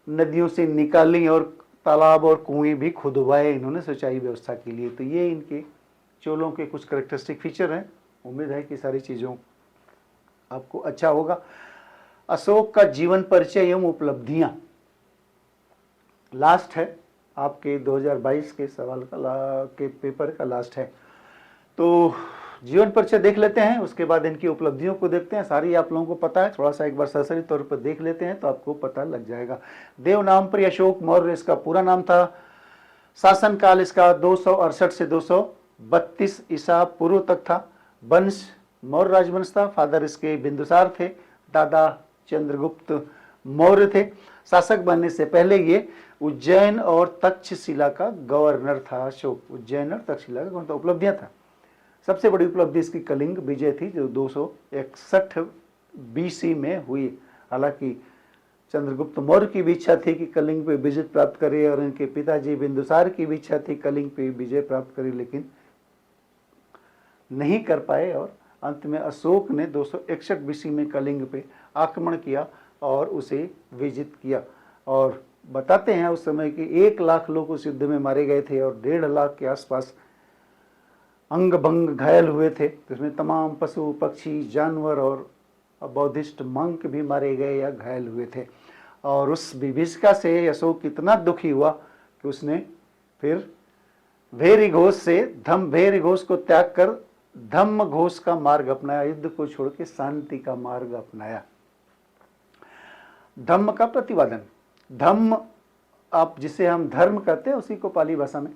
नदियों से निकाली और तालाब और कुएं भी खुदवाए इन्होंने सिंचाई व्यवस्था के लिए। तो ये इनके चोलों के कुछ कैरेक्टरिस्टिक फीचर हैं। उम्मीद है कि सारी चीज़ों आपको अच्छा होगा। अशोक का जीवन परिचय एवं उपलब्धियां लास्ट है, आपके 2022 के सवाल के पेपर का लास्ट है। तो जीवन परिचय देख लेते हैं, उसके बाद इनकी उपलब्धियों को देखते हैं। सारी आप लोगों को पता है, थोड़ा सा एक बार सरसरी तौर पर देख लेते हैं तो आपको पता लग जाएगा। देवनामप्रिय अशोक मौर्य इसका पूरा नाम था। शासन काल इसका 268 से 232 ईसा पूर्व तक था। वंश मौर्य राजवंश था, फादर इसके बिंदुसार थे, दादा चंद्रगुप्त मौर्य थे। शासक बनने से पहले ये उज्जैन और तक्षशिला का गवर्नर था अशोक। उज्जैन और तक्षशिला का गवर्नर। उपलब्धियां था, सबसे बड़ी उपलब्धि इसकी कलिंग विजय थी जो 261 BC में हुई। हालांकि चंद्रगुप्त मौर्य की भी इच्छा थी कि कलिंग पे विजय प्राप्त करे और इनके पिताजी बिंदुसार की भी इच्छा थी कलिंग पे विजय प्राप्त करे, लेकिन नहीं कर पाए। और अंत में अशोक ने 261 BC में कलिंग पे आक्रमण किया और उसे विजित किया। और बताते हैं उस समय कि 1 लाख लोग उस युद्ध में मारे गए थे और 1.5 लाख के आसपास अंग भंग घायल हुए थे। तो इसमें तमाम पशु पक्षी जानवर और बौद्धिस्ट मंक भी मारे गए या घायल हुए थे। और उस विभीषिका से अशोक इतना दुखी हुआ कि उसने फिर भैरी घोष से भैरी घोष को त्याग कर धम्म घोष का मार्ग अपनाया, युद्ध को छोड़ के शांति का मार्ग अपनाया। धम्म का प्रतिपादन, धम्म आप जिसे हम धर्म कहते हैं उसी को पाली भाषा में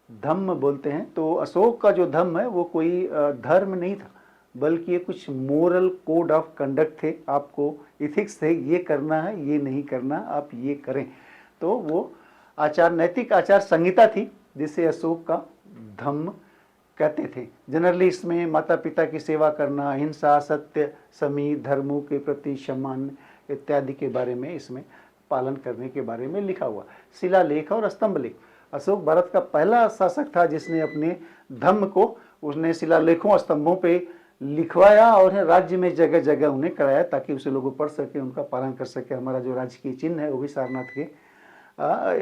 धम्म बोलते हैं। तो अशोक का जो धम्म है वो कोई धर्म नहीं था, बल्कि ये कुछ मोरल कोड ऑफ कंडक्ट थे। आपको इथिक्स थे, ये करना है, ये नहीं करना, आप ये करें। तो वो आचार, नैतिक आचार संहिता थी जिसे अशोक का धम्म कहते थे। जनरली इसमें माता पिता की सेवा करना, हिंसा, सत्य, समी, धर्मों के प्रति सम्मान इत्यादि के बारे में इसमें पालन करने के बारे में लिखा हुआ। शिलालेख और स्तंभलेख। अशोक भारत का पहला शासक था जिसने अपने धर्म को उसने शिलालेखों और स्तंभों पे लिखवाया और राज्य में जगह जगह उन्हें कराया ताकि उसे लोग पढ़ सके, उनका पालन कर सके। हमारा जो राजकीय चिन्ह है वो भी सारनाथ के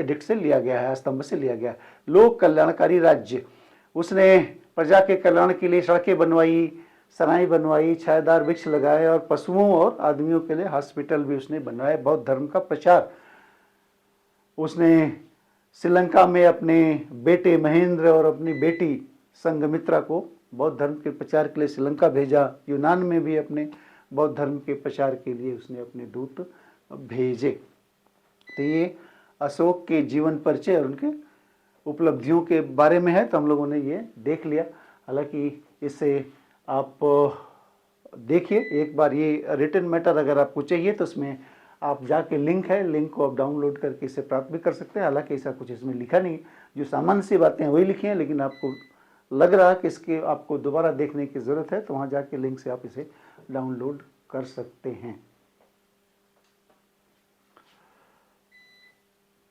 एडिक्ट से लिया गया है, स्तंभ से लिया गया। लोक कल्याणकारी राज्य, उसने प्रजा के कल्याण के लिए सड़कें बनवाई, सराय बनवाई, छायादार वृक्ष लगाए और पशुओं और आदमियों के लिए हॉस्पिटल भी उसने बनवाए। बौद्ध धर्म का प्रचार, उसने श्रीलंका में अपने बेटे महेंद्र और अपनी बेटी संघमित्रा को बौद्ध धर्म के प्रचार के लिए श्रीलंका भेजा। यूनान में भी अपने बौद्ध धर्म के प्रचार के लिए उसने अपने दूत भेजे। तो ये अशोक के जीवन परिचय और उनके उपलब्धियों के बारे में है, तो हम लोगों ने ये देख लिया। हालांकि इससे आप देखिए एक बार, ये रिटन मैटर अगर आपको चाहिए तो इसमें आप जाके लिंक है, लिंक को आप डाउनलोड करके इसे प्राप्त भी कर सकते हैं। हालांकि ऐसा कुछ इसमें लिखा नहीं, जो सामान्य सी बातें हैं वही लिखी हैं, लेकिन आपको लग रहा है कि इसके आपको दोबारा देखने की ज़रूरत है तो वहाँ जाके लिंक से आप इसे डाउनलोड कर सकते हैं।